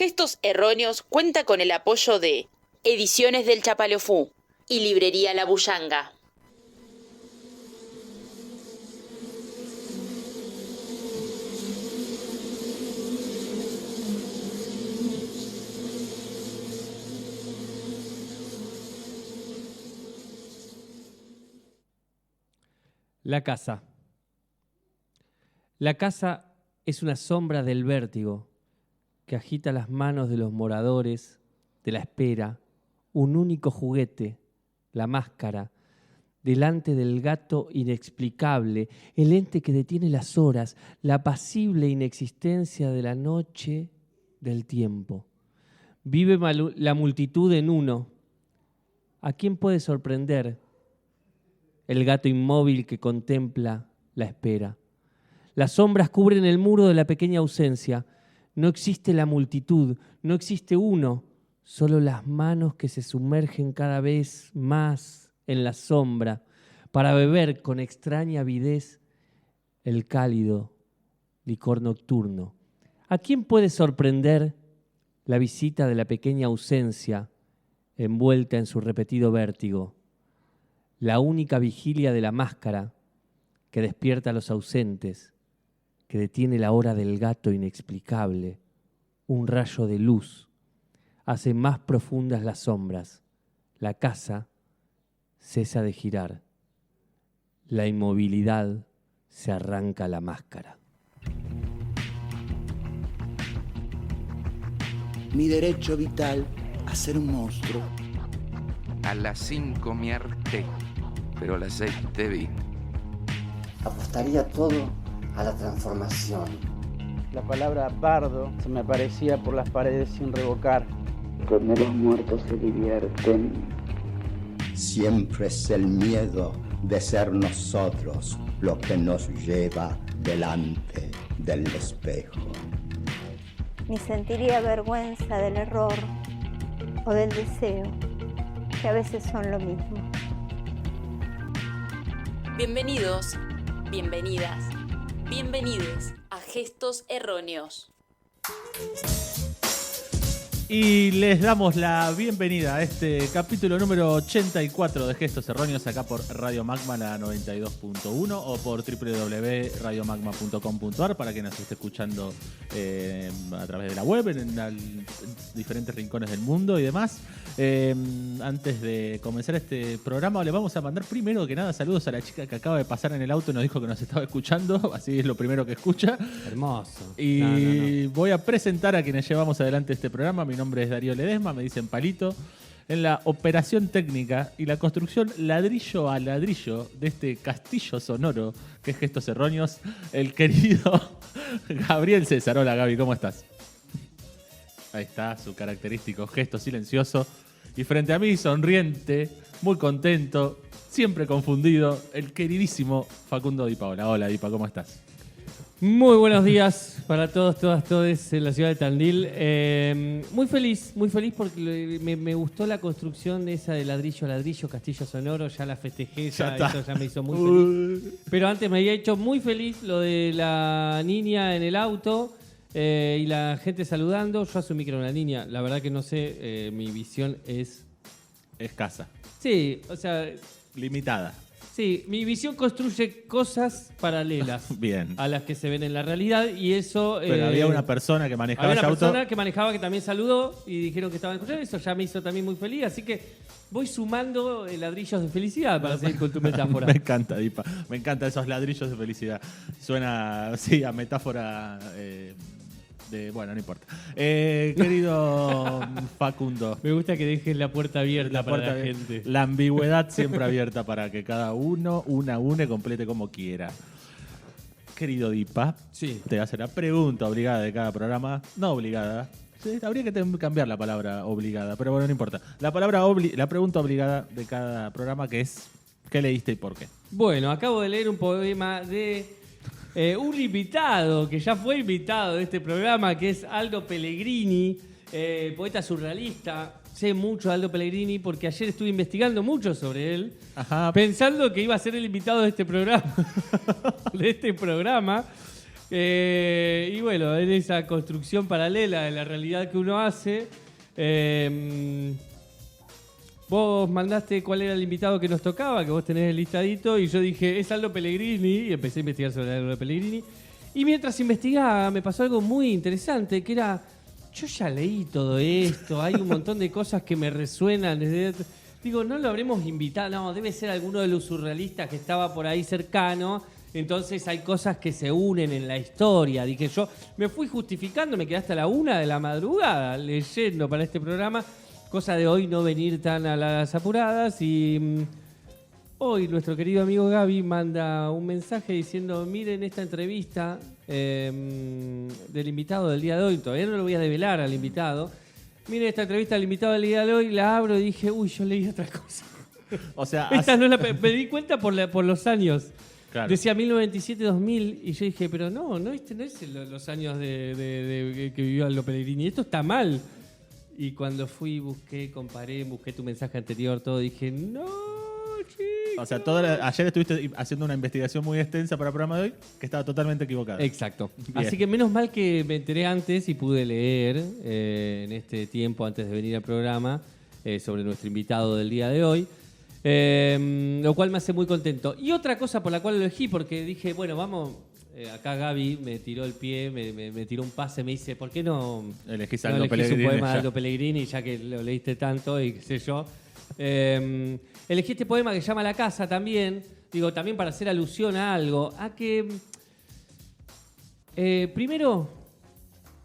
Gestos Erróneos cuenta con el apoyo de Ediciones del Chapalofú y Librería La Bullanga. La casa. La casa es una sombra del vértigo que agita las manos de los moradores, de la espera, un único juguete, la máscara, delante del gato inexplicable, el ente que detiene las horas, la apacible inexistencia de la noche, del tiempo. Vive la multitud en uno. ¿A quién puede sorprender? El gato inmóvil que contempla la espera. Las sombras cubren el muro de la pequeña ausencia. No existe la multitud, no existe uno, solo las manos que se sumergen cada vez más en la sombra para beber con extraña avidez el cálido licor nocturno. ¿A quién puede sorprender la visita de la pequeña ausencia envuelta en su repetido vértigo? La única vigilia de la máscara que despierta a los ausentes, que detiene la hora del gato inexplicable, un rayo de luz, hace más profundas las sombras. La casa cesa de girar. La inmovilidad se arranca la máscara. Mi derecho vital a ser un monstruo. A las 5 me harté, pero a las 6 te vi. Apostaría todo a la transformación. La palabra bardo se me aparecía por las paredes sin revocar. Donde los muertos se divierten. Siempre es el miedo de ser nosotros lo que nos lleva delante del espejo. Ni sentiría vergüenza del error o del deseo, que a veces son lo mismo. Bienvenidos, bienvenidas, bienvenides a Gestos Erróneos. Y les damos la bienvenida a este capítulo número 84 de Gestos Erróneos, acá por Radio Magma, la 92.1, o por www.radiomagma.com.ar para que nos esté escuchando a través de la web, en diferentes rincones del mundo y demás. Antes de comenzar este programa, le vamos a mandar primero que nada saludos a la chica que acaba de pasar en el auto y nos dijo que nos estaba escuchando, así es lo primero que escucha. Hermoso. Y voy a presentar a quienes llevamos adelante este programa. Mi nombre es Darío Ledesma, me dicen Palito. En la operación técnica y la construcción ladrillo a ladrillo de este castillo sonoro que es Gestos Erróneos, el querido Gabriel César. Hola Gaby, ¿cómo estás? Ahí está, su característico gesto silencioso. Y frente a mí, sonriente, muy contento, siempre confundido, el queridísimo Facundo Di Paola. Hola Dipa, ¿cómo estás? Muy buenos días para todos, todas, todes en la ciudad de Tandil. Muy feliz porque me gustó la construcción esa de ladrillo a ladrillo, castillo sonoro, ya la festejé, eso ya me hizo muy feliz. Pero antes me había hecho muy feliz lo de la niña en el auto y la gente saludando. Yo asumí que era una niña, la verdad que no sé, mi visión es... escasa. Sí, o sea... limitada. Sí, mi visión construye cosas paralelas Bien. a las que se ven en la realidad y eso... Pero había una persona que manejaba ese auto. Había una persona que manejaba que también saludó y dijeron que estaban escuchando. Eso ya me hizo también muy feliz, así que voy sumando ladrillos de felicidad para seguir con tu metáfora. Me encanta, Dipa. Me encantan esos ladrillos de felicidad. Suena, sí, a metáfora... bueno, no importa. Querido Facundo. Me gusta que dejes la puerta abierta para la gente. La ambigüedad siempre abierta para que cada uno, una complete como quiera. Querido Dipa, sí. Te hace la pregunta obligada de cada programa. No obligada. Sí, habría que cambiar la palabra obligada, pero bueno, no importa. La pregunta obligada de cada programa, que es ¿qué leíste y por qué? Bueno, acabo de leer un poema de... un invitado, que ya fue invitado de este programa, que es Aldo Pellegrini, poeta surrealista. Sé mucho de Aldo Pellegrini porque ayer estuve investigando mucho sobre él, pensando que iba a ser el invitado de este programa. Y bueno, en esa construcción paralela de la realidad que uno hace, vos mandaste cuál era el invitado que nos tocaba, que vos tenés el listadito, y yo dije, es Aldo Pellegrini, y empecé a investigar sobre Aldo Pellegrini. Y mientras investigaba, me pasó algo muy interesante, que era, yo ya leí todo esto, hay un montón de cosas que me resuenan. Digo, no lo habremos invitado, no, debe ser alguno de los surrealistas que estaba por ahí cercano. Entonces hay cosas que se unen en la historia. Dije yo, me fui justificando, me quedé hasta la 1 de la madrugada leyendo para este programa. Cosa de hoy no venir tan a las apuradas. Y hoy nuestro querido amigo Gaby manda un mensaje diciendo, miren esta entrevista del invitado del día de hoy. Todavía no lo voy a develar al invitado. Miren esta entrevista del invitado del día de hoy. La abro y dije, uy, yo leí otra cosa. O sea, esta no me di cuenta por los años. Claro. Decía 1997-2000 y yo dije, pero no es los años de que vivió Aldo Pellegrini. Esto está mal. Y cuando fui, comparé, busqué tu mensaje anterior, todo, dije, no, chicos. O sea, ayer estuviste haciendo una investigación muy extensa para el programa de hoy que estaba totalmente equivocada. Exacto. Bien. Así que menos mal que me enteré antes y pude leer en este tiempo antes de venir al programa sobre nuestro invitado del día de hoy. Lo cual me hace muy contento. Y otra cosa por la cual lo elegí, porque dije, bueno, vamos, acá Gaby me tiró el pie, me tiró un pase, me dice, ¿por qué no elegís un Pellegrini, poema de Aldo Pellegrini, ya que lo leíste tanto y qué sé yo? Elegí este poema que se llama La Casa también, digo, también para hacer alusión a algo, a que primero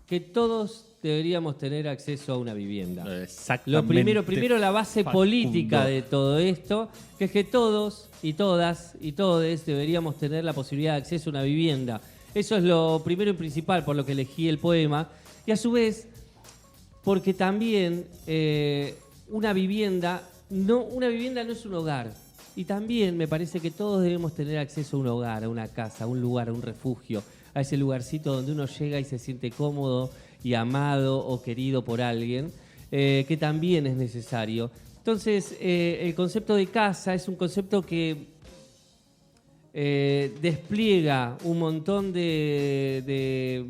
que todos deberíamos tener acceso a una vivienda. Exactamente. Lo primero la base política de todo esto, que es que todos y todas y todes deberíamos tener la posibilidad de acceso a una vivienda. Eso es lo primero y principal por lo que elegí el poema. Y a su vez, porque también una vivienda no es un hogar. Y también me parece que todos debemos tener acceso a un hogar, a una casa, a un lugar, a un refugio, a ese lugarcito donde uno llega y se siente cómodo y amado o querido por alguien, que también es necesario. Entonces, el concepto de casa es un concepto que despliega un montón de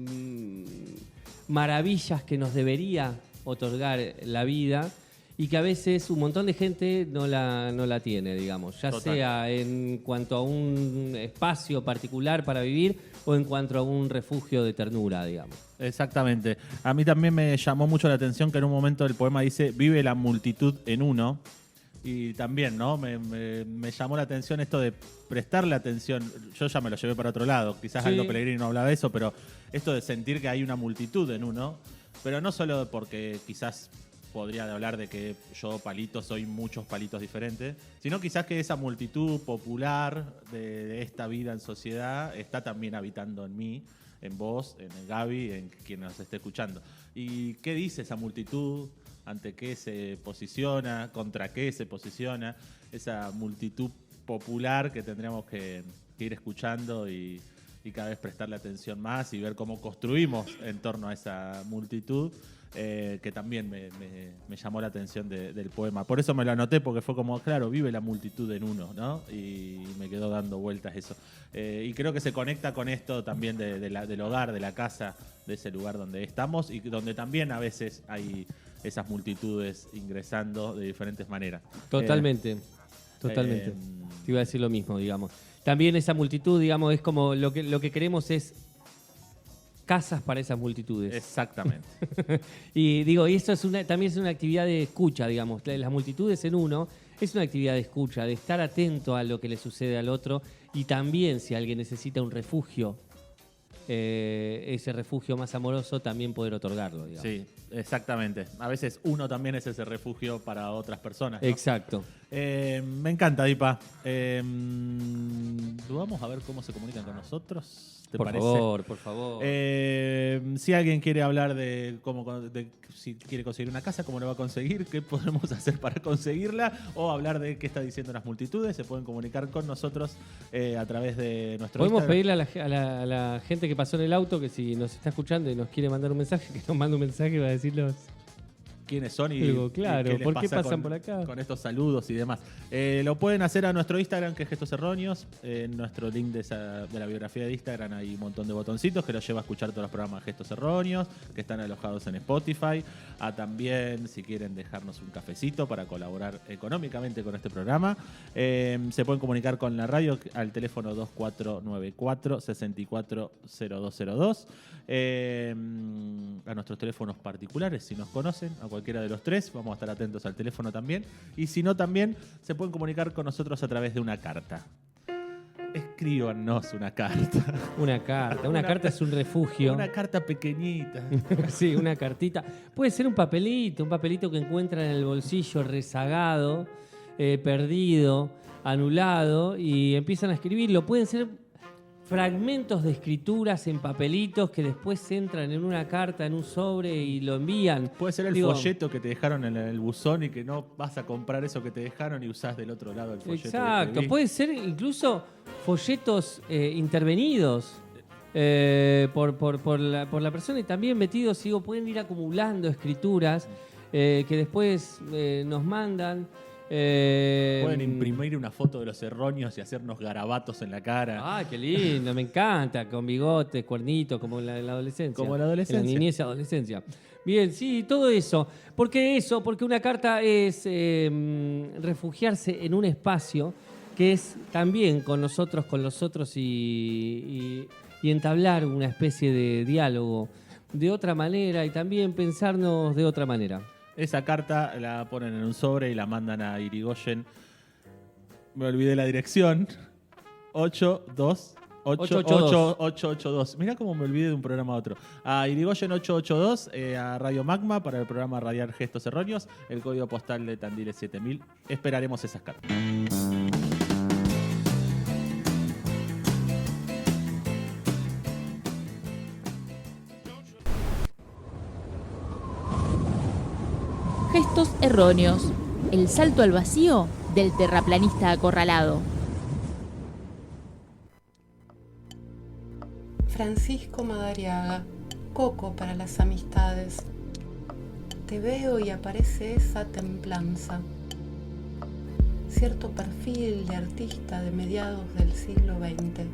maravillas que nos debería otorgar la vida y que a veces un montón de gente no la tiene, digamos, ya Total. sea en cuanto a un espacio particular para vivir o en cuanto a un refugio de ternura, digamos. Exactamente. A mí también me llamó mucho la atención que en un momento del poema dice, vive la multitud en uno. Y también, ¿no? Me llamó la atención esto de prestarle atención. Yo ya me lo llevé para otro lado. Quizás Sí. Aldo Pellegrini no habla de eso, pero esto de sentir que hay una multitud en uno. Pero no solo porque quizás podría hablar de que yo, Palito, soy muchos Palitos diferentes, sino quizás que esa multitud popular de esta vida en sociedad está también habitando en mí, en vos, en el Gaby, en quien nos esté escuchando. ¿Y qué dice esa multitud? ¿Ante qué se posiciona? ¿Contra qué se posiciona? Esa multitud popular que tendríamos que ir escuchando y cada vez prestarle atención más y ver cómo construimos en torno a esa multitud, que también me llamó la atención del poema. Por eso me lo anoté, porque fue como, claro, vive la multitud en uno, ¿no? Y me quedó dando vueltas eso. Y creo que se conecta con esto también del hogar, de la casa, de ese lugar donde estamos y donde también a veces hay esas multitudes ingresando de diferentes maneras. Totalmente. Te iba a decir lo mismo, digamos. También esa multitud, digamos, es como lo que queremos es casas para esas multitudes. Exactamente. Y digo, y esto también es una actividad de escucha, digamos. Las multitudes en uno es una actividad de escucha, de estar atento a lo que le sucede al otro y también si alguien necesita un refugio, ese refugio más amoroso, también poder otorgarlo, digamos. Sí, exactamente. A veces uno también es ese refugio para otras personas, ¿no? Exacto. Me encanta, Dipa. Vamos a ver cómo se comunican con nosotros. ¿Te parece? Por favor. Si alguien quiere hablar de si quiere conseguir una casa, cómo lo va a conseguir, qué podemos hacer para conseguirla, o hablar de qué está diciendo las multitudes, se pueden comunicar con nosotros a través de nuestro Podemos Instagram. pedirle a la gente que pasó en el auto que si nos está escuchando y nos quiere mandar un mensaje, que nos mande un mensaje para decirlos. quiénes son y Digo, claro, qué les ¿por qué pasa pasan por acá? con estos saludos y demás. Lo pueden hacer a nuestro Instagram, que es Gestos Erróneos. En nuestro link de la biografía de Instagram hay un montón de botoncitos que los lleva a escuchar todos los programas de Gestos Erróneos, que están alojados en Spotify. También, si quieren dejarnos un cafecito para colaborar económicamente con este programa, se pueden comunicar con la radio al teléfono 2494-640202. A nuestros teléfonos particulares, si nos conocen, a cualquiera de los tres, vamos a estar atentos al teléfono también. Y si no, también se pueden comunicar con nosotros a través de una carta. Escríbanos una carta. Una carta es un refugio. Una carta pequeñita. Sí, una cartita. Puede ser un papelito que encuentran en el bolsillo rezagado, perdido, anulado, y empiezan a escribirlo. Pueden ser fragmentos de escrituras en papelitos que después entran en una carta, en un sobre y lo envían. Puede ser el folleto que te dejaron en el buzón y que no vas a comprar eso que te dejaron y usás del otro lado el folleto. Exacto, puede ser incluso folletos intervenidos por la persona y también metidos, pueden ir acumulando escrituras que después nos mandan. Pueden imprimir una foto de los erróneos y hacernos garabatos en la cara. Ah, qué lindo, me encanta, con bigotes, cuernitos, como en la adolescencia. Como en la adolescencia. En la niñez y adolescencia. Bien, sí, todo eso. ¿Por qué eso? Porque una carta es refugiarse en un espacio que es también con nosotros, con los otros y entablar una especie de diálogo de otra manera y también pensarnos de otra manera. Esa carta la ponen en un sobre y la mandan a Irigoyen. Me olvidé la dirección. 882. Mirá cómo me olvidé de un programa a otro. A Irigoyen 882, a Radio Magma para el programa Radiar Gestos Erróneos. El código postal de Tandil es 7000. Esperaremos esas cartas. Gestos Erróneos, el salto al vacío del terraplanista acorralado. Francisco Madariaga, Coco para las amistades. Te veo y aparece esa templanza, cierto perfil de artista de mediados del siglo XX.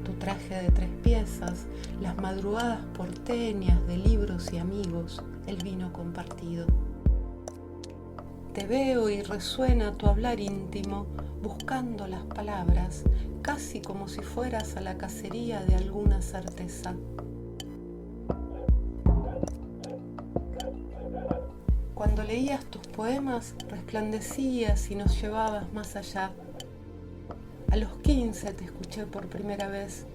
Tu traje de 3 piezas, las madrugadas porteñas de libros y amigos, el vino compartido. Te veo y resuena tu hablar íntimo, buscando las palabras, casi como si fueras a la cacería de alguna certeza. Cuando leías tus poemas, resplandecías y nos llevabas más allá. A los 15 te escuché por primera vez.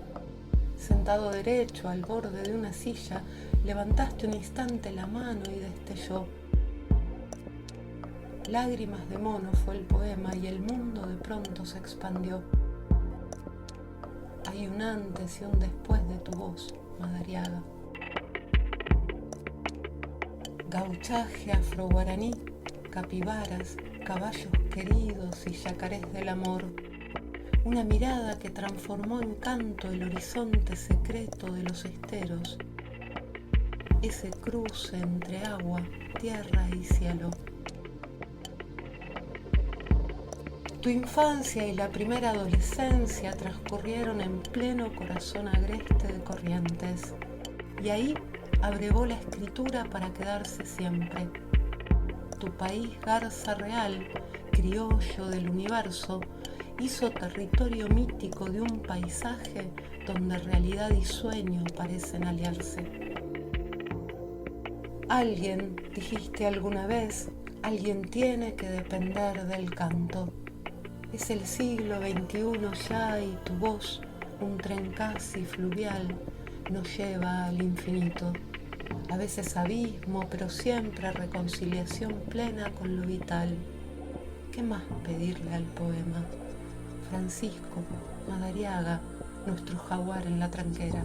Sentado derecho al borde de una silla, levantaste un instante la mano y destelló. Lágrimas de mono fue el poema y el mundo de pronto se expandió. Hay un antes y un después de tu voz, Madariaga. Gauchaje afro-guaraní, capibaras, caballos queridos y yacarés del amor. Una mirada que transformó en canto el horizonte secreto de los esteros. Ese cruce entre agua, tierra y cielo. Tu infancia y la primera adolescencia transcurrieron en pleno corazón agreste de Corrientes. Y ahí abrevó la escritura para quedarse siempre. Tu país, Garza Real, criollo del universo, hizo territorio mítico de un paisaje donde realidad y sueño parecen aliarse. Alguien, dijiste alguna vez, alguien tiene que depender del canto. Es el siglo XXI ya y tu voz, un tren casi fluvial, nos lleva al infinito. A veces abismo, pero siempre reconciliación plena con lo vital. ¿Qué más pedirle al poema? Francisco Madariaga, nuestro jaguar en la tranquera.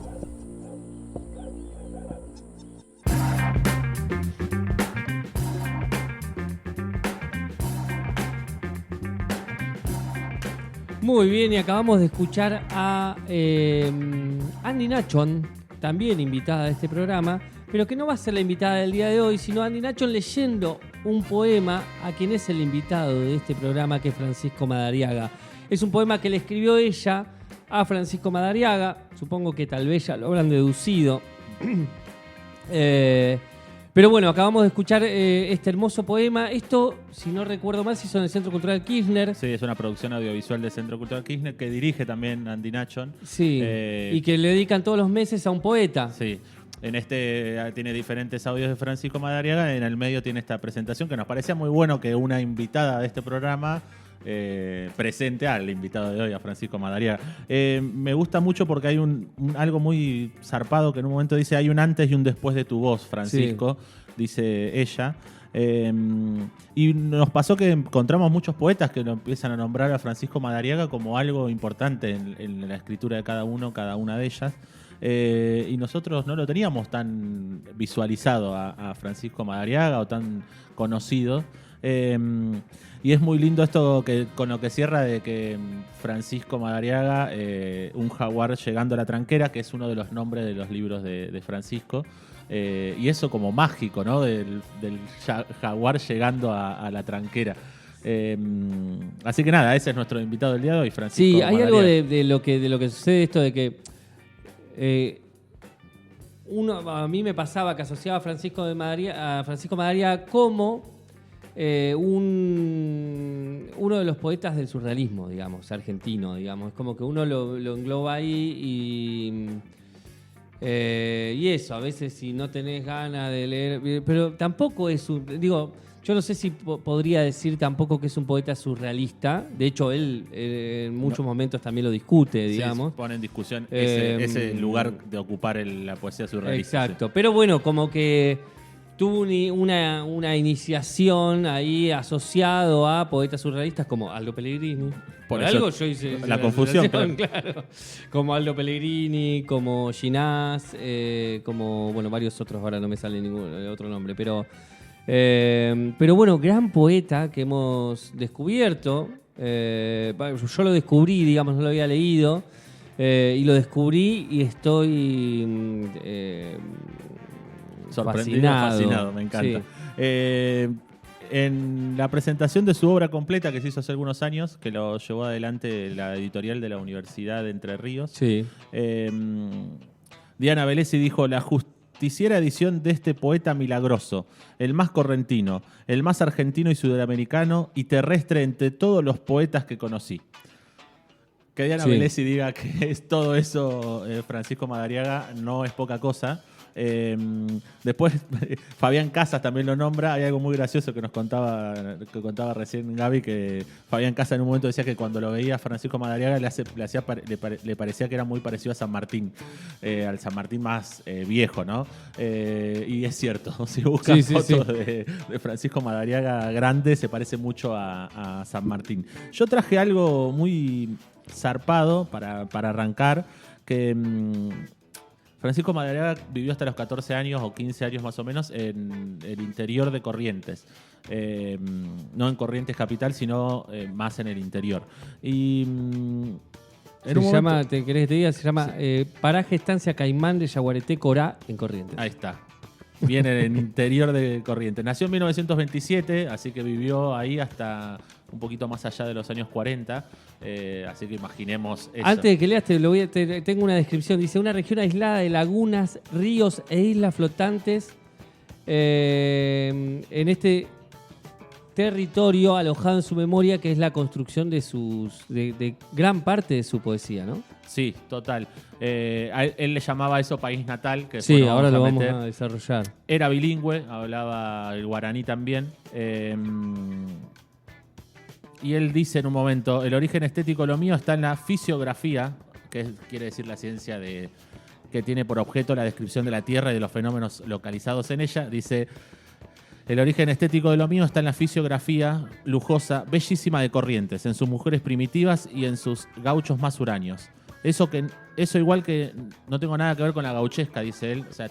Muy bien, y acabamos de escuchar a Andy Nachon, también invitada a este programa, pero que no va a ser la invitada del día de hoy, sino Andy Nachon leyendo un poema a quien es el invitado de este programa, que es Francisco Madariaga. Es un poema que le escribió ella a Francisco Madariaga, supongo que tal vez ya lo habrán deducido. Pero bueno, acabamos de escuchar este hermoso poema. Esto, si no recuerdo mal, se hizo en el Centro Cultural Kirchner. Sí, es una producción audiovisual del Centro Cultural Kirchner que dirige también Andy Nachon. Sí, y que le dedican todos los meses a un poeta. Sí, en este tiene diferentes audios de Francisco Madariaga. En el medio tiene esta presentación que nos parecía muy bueno que una invitada de este programa presente al invitado de hoy, a Francisco Madariaga. Me gusta mucho porque hay algo muy zarpado que en un momento dice: hay un antes y un después de tu voz, Francisco, dice ella. Y nos pasó que encontramos muchos poetas que lo empiezan a nombrar a Francisco Madariaga como algo importante en la escritura de cada una de ellas. Y nosotros no lo teníamos tan visualizado a Francisco Madariaga o tan conocido. Y es muy lindo esto con lo que cierra de que Francisco Madariaga, un jaguar llegando a la tranquera, que es uno de los nombres de los libros de Francisco. Y eso como mágico, ¿no? Del jaguar llegando a la tranquera. Así que nada, ese es nuestro invitado del día de hoy, Francisco Madariaga. Sí, hay algo de lo que sucede esto de que a mí me pasaba que asociaba a Francisco Madariaga como uno de los poetas del surrealismo, digamos, argentino, digamos. Es como que uno lo engloba ahí y eso, a veces si no tenés ganas de leer, pero tampoco es yo no sé si podría decir tampoco que es un poeta surrealista. De hecho, él en muchos momentos también lo discute, digamos. Sí, pone en discusión ese lugar de ocupar la poesía surrealista. Exacto, pero bueno, como que tuvo una iniciación ahí asociado a poetas surrealistas como Aldo Pellegrini. Por algo yo hice la confusión, claro. Como Aldo Pellegrini, como Ginás, como varios otros, ahora no me sale ningún otro nombre, pero bueno, gran poeta que hemos descubierto. Yo lo descubrí, digamos, no lo había leído, y lo descubrí y estoy fascinado, me encanta. Sí. En la presentación de su obra completa que se hizo hace algunos años, que lo llevó adelante la editorial de la Universidad de Entre Ríos, sí. Diana Velesi dijo: la justiciera edición de este poeta milagroso, el más correntino, el más argentino y sudamericano y terrestre entre todos los poetas que conocí. Que Diana Velesi diga que es todo eso, Francisco Madariaga, no es poca cosa. Después Fabián Casas también lo nombra. Hay algo muy gracioso que contaba recién Gaby, que Fabián Casas en un momento decía que cuando lo veía a Francisco Madariaga le parecía que era muy parecido a San Martín, al San Martín más viejo, ¿no? Y es cierto, si buscan fotos de Francisco Madariaga grande, se parece mucho a San Martín. Yo traje algo muy zarpado para arrancar, que Francisco Madariaga vivió hasta los 14 años o 15 años más o menos en el interior de Corrientes. No en Corrientes capital, sino más en el interior. Y se llama Paraje Estancia Caimán de Yaguareté Corá, en Corrientes. Ahí está. Viene en el interior de Corrientes. Nació en 1927, así que vivió ahí hasta un poquito más allá de los años 40. Así que imaginemos eso. Antes de que leas, tengo una descripción. Dice: una región aislada de lagunas, ríos e islas flotantes. En este territorio alojado en su memoria, que es la construcción de gran parte de su poesía, ¿no? Sí, total. Él le llamaba a eso país natal. Que sí, ahora lo vamos a desarrollar. Era bilingüe, hablaba el guaraní también. Y él dice en un momento: el origen estético lo mío está en la fisiografía, que quiere decir la ciencia que tiene por objeto la descripción de la Tierra y de los fenómenos localizados en ella. Dice: el origen estético de lo mío está en la fisiografía lujosa, bellísima de Corrientes, en sus mujeres primitivas y en sus gauchos más huraños. Eso igual que no tengo nada que ver con la gauchesca, dice él. O sea,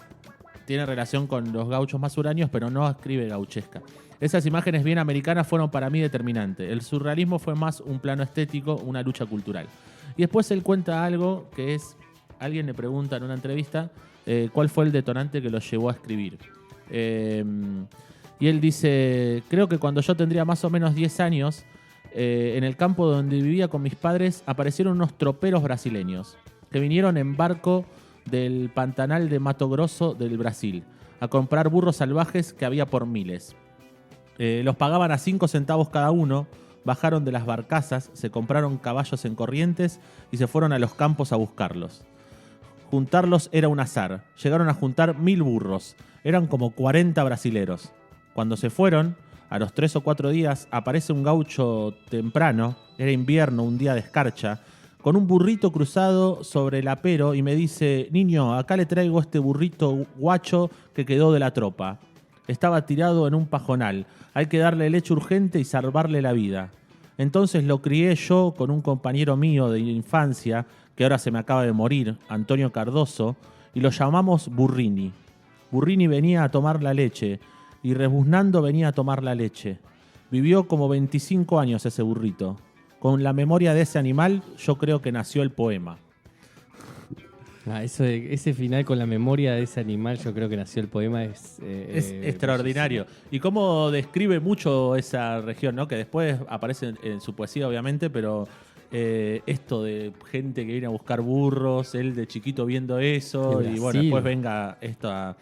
tiene relación con los gauchos más huraños, pero no escribe gauchesca. Esas imágenes bien americanas fueron para mí determinantes. El surrealismo fue más un plano estético, una lucha cultural. Y después él cuenta algo que es... Alguien le pregunta en una entrevista cuál fue el detonante que lo llevó a escribir. Y él dice, creo que cuando yo tendría más o menos 10 años, en el campo donde vivía con mis padres, aparecieron unos troperos brasileños que vinieron en barco del Pantanal de Mato Grosso del Brasil a comprar burros salvajes que había por miles. Los pagaban a 5 centavos cada uno, bajaron de las barcazas, se compraron caballos en Corrientes y se fueron a los campos a buscarlos. Juntarlos era un azar. Llegaron a juntar 1000 burros. Eran como 40 brasileros. Cuando se fueron, a los 3 o 4 días, aparece un gaucho temprano, era invierno, un día de escarcha, con un burrito cruzado sobre el apero y me dice, niño, acá le traigo este burrito guacho que quedó de la tropa. Estaba tirado en un pajonal. Hay que darle leche urgente y salvarle la vida. Entonces lo crié yo con un compañero mío de infancia, que ahora se me acaba de morir, Antonio Cardoso, y lo llamamos Burrini. Burrini venía a tomar la leche, y rebuznando venía a tomar la leche. Vivió como 25 años ese burrito. Con la memoria de ese animal, yo creo que nació el poema. Ese final con la memoria de ese animal, yo creo que nació el poema. Es extraordinario. Y cómo describe mucho esa región, ¿no? Que después aparece en su poesía, obviamente, pero esto de gente que viene a buscar burros, él de chiquito viendo eso, y bueno, después venga esta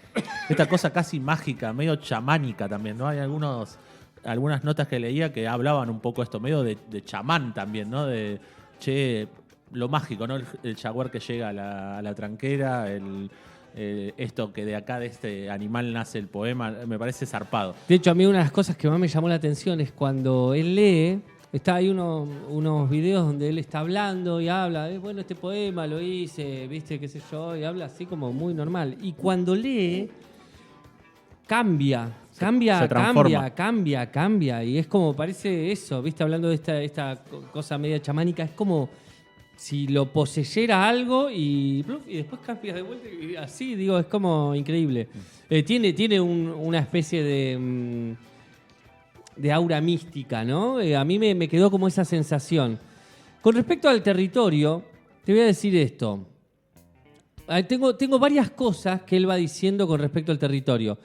cosa casi mágica, medio chamánica también, ¿no? Hay algunas notas que leía que hablaban un poco esto, medio de chamán también, ¿no? De, lo mágico, ¿no? El jaguar que llega a la tranquera, esto que de acá, de este animal nace el poema, me parece zarpado. De hecho, a mí una de las cosas que más me llamó la atención es cuando él lee, está ahí unos videos donde él está hablando y habla, bueno, este poema lo hice, viste, qué sé yo, y habla así como muy normal. Y cuando lee, cambia, y es como, parece eso, viste, hablando de esta cosa media chamánica, es como si lo poseyera algo y después cambia de vuelta y así, digo, es como increíble. Tiene una especie de aura mística, ¿no? A mí me quedó como esa sensación. Con respecto al territorio, te voy a decir esto. Tengo varias cosas que él va diciendo con respecto al territorio.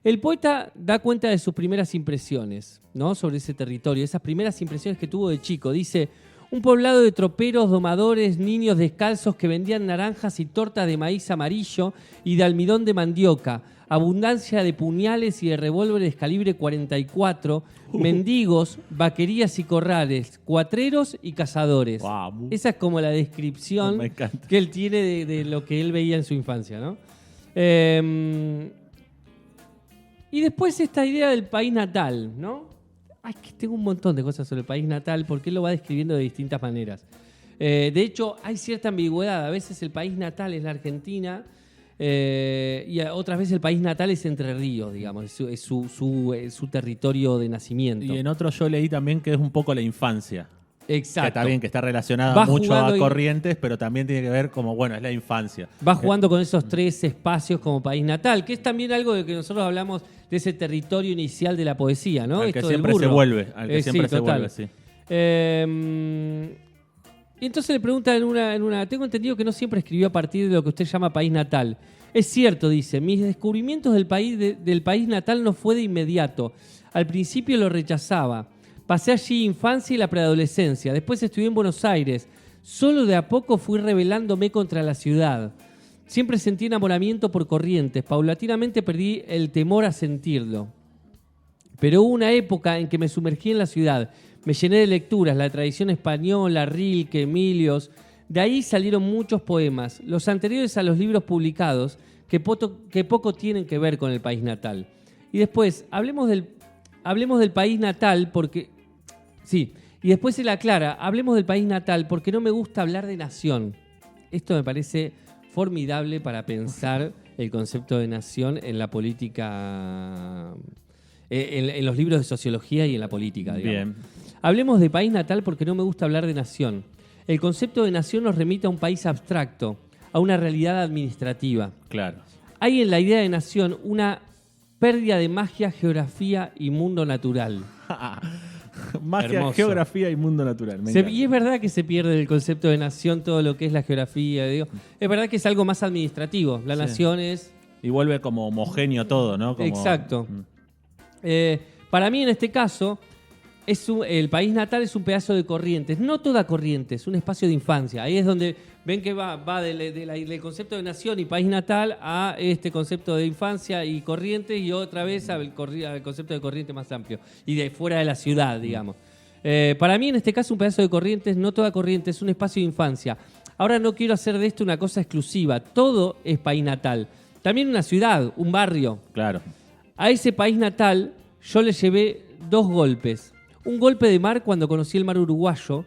El poeta da cuenta de sus primeras impresiones, ¿no? Sobre ese territorio, esas primeras impresiones que tuvo de chico. Dice, un poblado de troperos, domadores, niños descalzos que vendían naranjas y tortas de maíz amarillo y de almidón de mandioca, abundancia de puñales y de revólveres calibre 44, mendigos, vaquerías y corrales, cuatreros y cazadores. Wow. Esa es como la descripción que él tiene de lo que él veía en su infancia, ¿no? Y después esta idea del país natal, ¿no? Ay, que tengo un montón de cosas sobre el país natal porque él lo va describiendo de distintas maneras. De hecho, hay cierta ambigüedad. A veces el país natal es la Argentina y otras veces el país natal es Entre Ríos, digamos. Es su territorio de nacimiento. Y en otro yo leí también que es un poco la infancia. Exacto. Que está bien, que está relacionada mucho a Corrientes, pero también tiene que ver como, bueno, es la infancia. Va jugando con esos 3 espacios como país natal, que es también algo de que nosotros hablamos de ese territorio inicial de la poesía, ¿no? Al que siempre se vuelve, sí. Y entonces le pregunta en una... Tengo entendido que no siempre escribió a partir de lo que usted llama país natal. Es cierto, dice, mis descubrimientos del país natal no fue de inmediato. Al principio lo rechazaba. Pasé allí infancia y la preadolescencia. Después estudié en Buenos Aires. Solo de a poco fui rebelándome contra la ciudad. Siempre sentí enamoramiento por Corrientes. Paulatinamente perdí el temor a sentirlo. Pero hubo una época en que me sumergí en la ciudad. Me llené de lecturas, la tradición española, Rilke, Emilios. De ahí salieron muchos poemas, los anteriores a los libros publicados, que poco tienen que ver con el país natal. Y después, hablemos del país natal porque... Sí, y después él aclara, hablemos del país natal porque no me gusta hablar de nación. Esto me parece formidable para pensar el concepto de nación en la política, en los libros de sociología y en la política, digamos. Bien. Hablemos de país natal porque no me gusta hablar de nación. El concepto de nación nos remite a un país abstracto, a una realidad administrativa. Claro. Hay en la idea de nación una pérdida de magia, geografía y mundo natural. Magia, Hermoso. geografía y mundo natural. Y es verdad que se pierde el concepto de nación, todo lo que es la geografía. Digo. Es verdad que es algo más administrativo. La nación es... Y vuelve como homogéneo todo, ¿no? Como... Exacto. Para mí, en este caso, el país natal es un pedazo de Corrientes. No toda Corrientes, un espacio de infancia. Ahí es donde ven que va del concepto de nación y país natal a este concepto de infancia y Corrientes y otra vez al concepto de Corrientes más amplio. Y de fuera de la ciudad, digamos. Para mí, en este caso, un pedazo de Corrientes, no toda Corrientes, es un espacio de infancia. Ahora no quiero hacer de esto una cosa exclusiva. Todo es país natal. También una ciudad, un barrio. Claro. A ese país natal yo le llevé 2 golpes. Un golpe de mar cuando conocí el mar uruguayo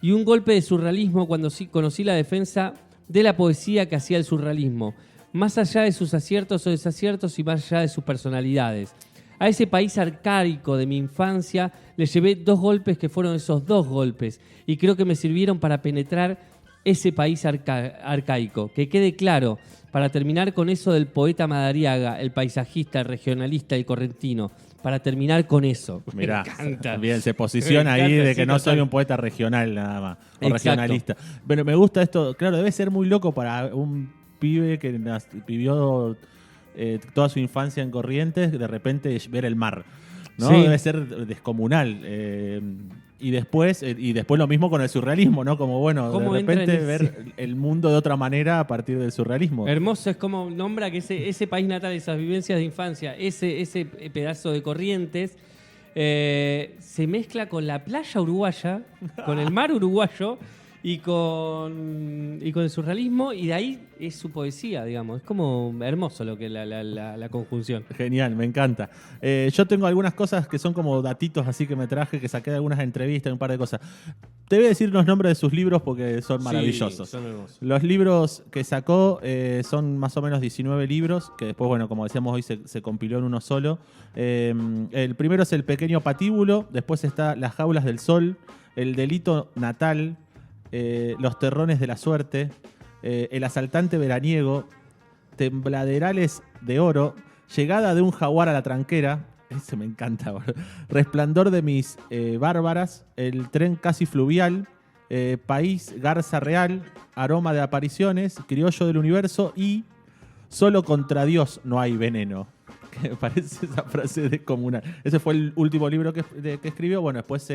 y un golpe de surrealismo cuando conocí la defensa de la poesía que hacía el surrealismo. Más allá de sus aciertos o desaciertos y más allá de sus personalidades. A ese país arcaico de mi infancia le llevé 2 golpes que fueron esos 2 golpes. Y creo que me sirvieron para penetrar ese país arcaico. Que quede claro, para terminar con eso del poeta Madariaga, el paisajista, el regionalista, el correntino. Para terminar con eso. Mirá, me encanta. Bien, se posiciona ahí de que no soy un poeta regional nada más. O regionalista. Pero me gusta esto. Claro, debe ser muy loco para un pibe que vivió toda su infancia en Corrientes, de repente ver el mar. ¿No? Sí. Debe ser descomunal. Y después lo mismo con el surrealismo, ¿no? Como, bueno, de repente ver el mundo de otra manera a partir del surrealismo. Hermoso, es como nombra que ese país natal, esas vivencias de infancia, ese pedazo de Corrientes, se mezcla con la playa uruguaya, con el mar uruguayo y con el surrealismo, y de ahí es su poesía, digamos. Es como hermoso lo que la conjunción. Genial, me encanta. Yo tengo algunas cosas que son como datitos así que me traje, que saqué de algunas entrevistas, un par de cosas. Te voy a decir los nombres de sus libros porque son maravillosos. Sí, son hermosos. Los libros que sacó son más o menos 19 libros, que después, bueno, como decíamos hoy, se compiló en uno solo. El primero es El Pequeño Patíbulo, después está Las Jaulas del Sol, El Delito Natal, Los Terrones de la Suerte, El Asaltante Veraniego, Tembladerales de Oro, Llegada de un Jaguar a la Tranquera, ese me encanta, Resplandor de mis Bárbaras, El Tren Casi Fluvial, País Garza Real, Aroma de Apariciones, Criollo del Universo y Solo contra Dios no hay veneno. Que me parece esa frase descomunal. Ese fue el último libro que escribió. Bueno, después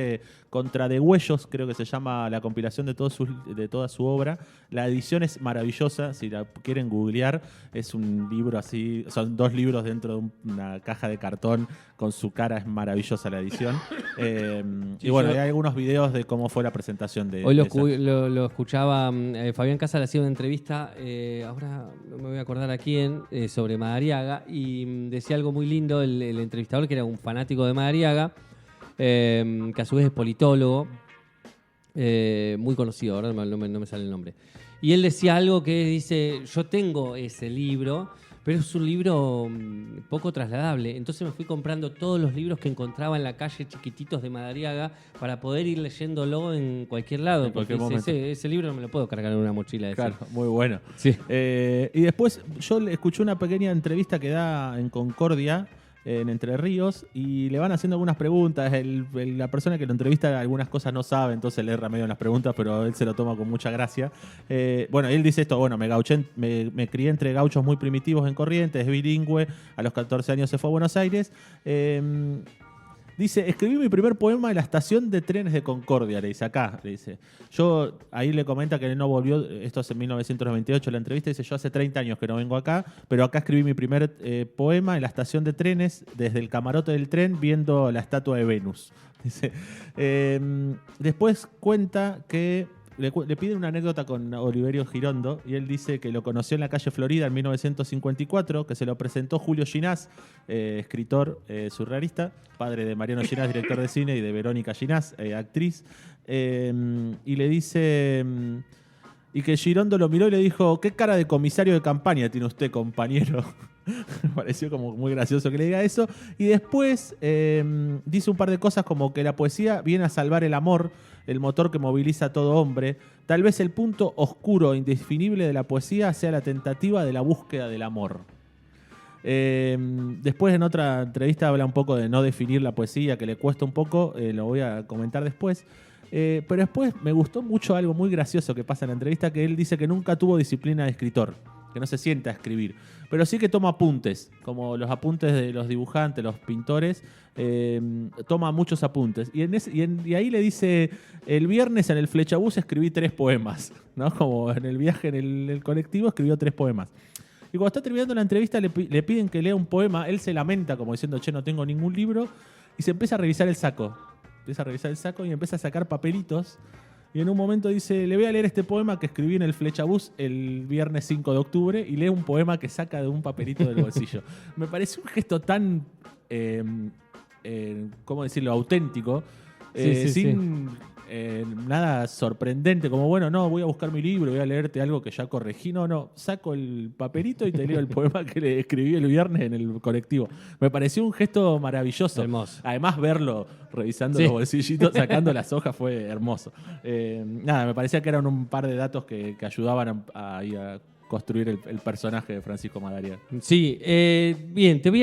Contra Degüellos, creo que se llama la compilación de toda su obra. La edición es maravillosa, si la quieren googlear. Es un libro así, son 2 libros dentro de una caja de cartón. Con su cara es maravillosa la edición. Y bueno, hay algunos videos de cómo fue la presentación de hoy lo escuchaba Fabián Casal, hacía una entrevista, ahora no me voy a acordar a quién, sobre Madariaga, y decía algo muy lindo el entrevistador, que era un fanático de Madariaga, que a su vez es politólogo, muy conocido, ahora no me sale el nombre. Y él decía algo que dice, yo tengo ese libro, pero es un libro poco trasladable. Entonces me fui comprando todos los libros que encontraba en la calle, chiquititos de Madariaga, para poder ir leyéndolo en cualquier lado. Porque ese libro no me lo puedo cargar en una mochila. Claro, muy bueno. Sí. Y después yo escuché una pequeña entrevista que da en Concordia, en Entre Ríos, y le van haciendo algunas preguntas. La persona que lo entrevista algunas cosas no sabe, entonces le erra medio en las preguntas, pero él se lo toma con mucha gracia. Bueno, él dice esto, bueno, me crié entre gauchos muy primitivos en Corrientes, es bilingüe, a los 14 años se fue a Buenos Aires. Dice, escribí mi primer poema en la estación de trenes de Concordia, le dice, acá, le dice. Yo, ahí le comenta que él no volvió, esto es en 1998, la entrevista, dice, yo hace 30 años que no vengo acá, pero acá escribí mi primer poema en la estación de trenes, desde el camarote del tren, viendo la estatua de Venus. Dice, después cuenta que le piden una anécdota con Oliverio Girondo y él dice que lo conoció en la calle Florida en 1954, que se lo presentó Julio Ginás, escritor surrealista, padre de Mariano Ginás, director de cine, y de Verónica Ginás, actriz, y le dice... Y que Girondo lo miró y le dijo, ¿qué cara de comisario de campaña tiene usted, compañero? Me pareció como muy gracioso que le diga eso. Y después dice un par de cosas como que la poesía viene a salvar el amor, el motor que moviliza a todo hombre. Tal vez el punto oscuro e indefinible de la poesía sea la tentativa de la búsqueda del amor. Después en otra entrevista habla un poco de no definir la poesía, que le cuesta un poco, lo voy a comentar después. Pero después me gustó mucho algo muy gracioso que pasa en la entrevista, que él dice que nunca tuvo disciplina de escritor, que no se sienta a escribir, pero sí que toma apuntes, como los apuntes de los dibujantes, los pintores, toma muchos apuntes. Y ahí le dice, el viernes en el Flechabús escribí 3 poemas, ¿no? Como en el viaje en el colectivo escribió 3 poemas. Y cuando está terminando la entrevista le piden que lea un poema, él se lamenta como diciendo, che, no tengo ningún libro, y se empieza a revisar el saco. Empieza a revisar el saco y empieza a sacar papelitos. Y en un momento dice, le voy a leer este poema que escribí en el Flechabús el viernes 5 de octubre y lee un poema que saca de un papelito del bolsillo. Me parece un gesto tan, ¿cómo decirlo?, auténtico, sin nada sorprendente, como bueno, no, voy a buscar mi libro, voy a leerte algo que ya corregí. No, saco el papelito y te leo el poema que le escribí el viernes en el colectivo. Me pareció un gesto maravilloso. Hermoso. Además, verlo revisando los bolsillitos, sacando las hojas, fue hermoso. Me parecía que eran un par de datos que ayudaban a construir el personaje de Francisco Madariaga. Sí, bien, tengo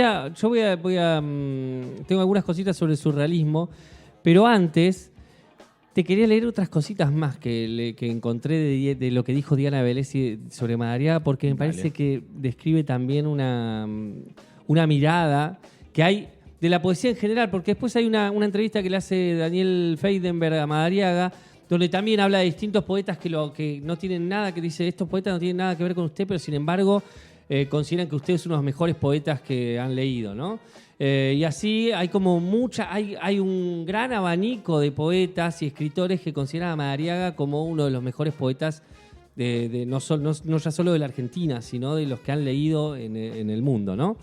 algunas cositas sobre el surrealismo, pero antes te quería leer otras cositas más que encontré de lo que dijo Diana Velesi sobre Madariaga, porque me parece que describe también una mirada que hay de la poesía en general, porque después hay una entrevista que le hace Daniel Feidenberg a Madariaga, donde también habla de distintos poetas que no tienen nada, que dice, estos poetas no tienen nada que ver con usted, pero sin embargo consideran que usted es uno de los mejores poetas que han leído, ¿no? Y así hay como hay un gran abanico de poetas y escritores que consideran a Madariaga como uno de los mejores poetas no ya solo de la Argentina, sino de los que han leído en el mundo, ¿no?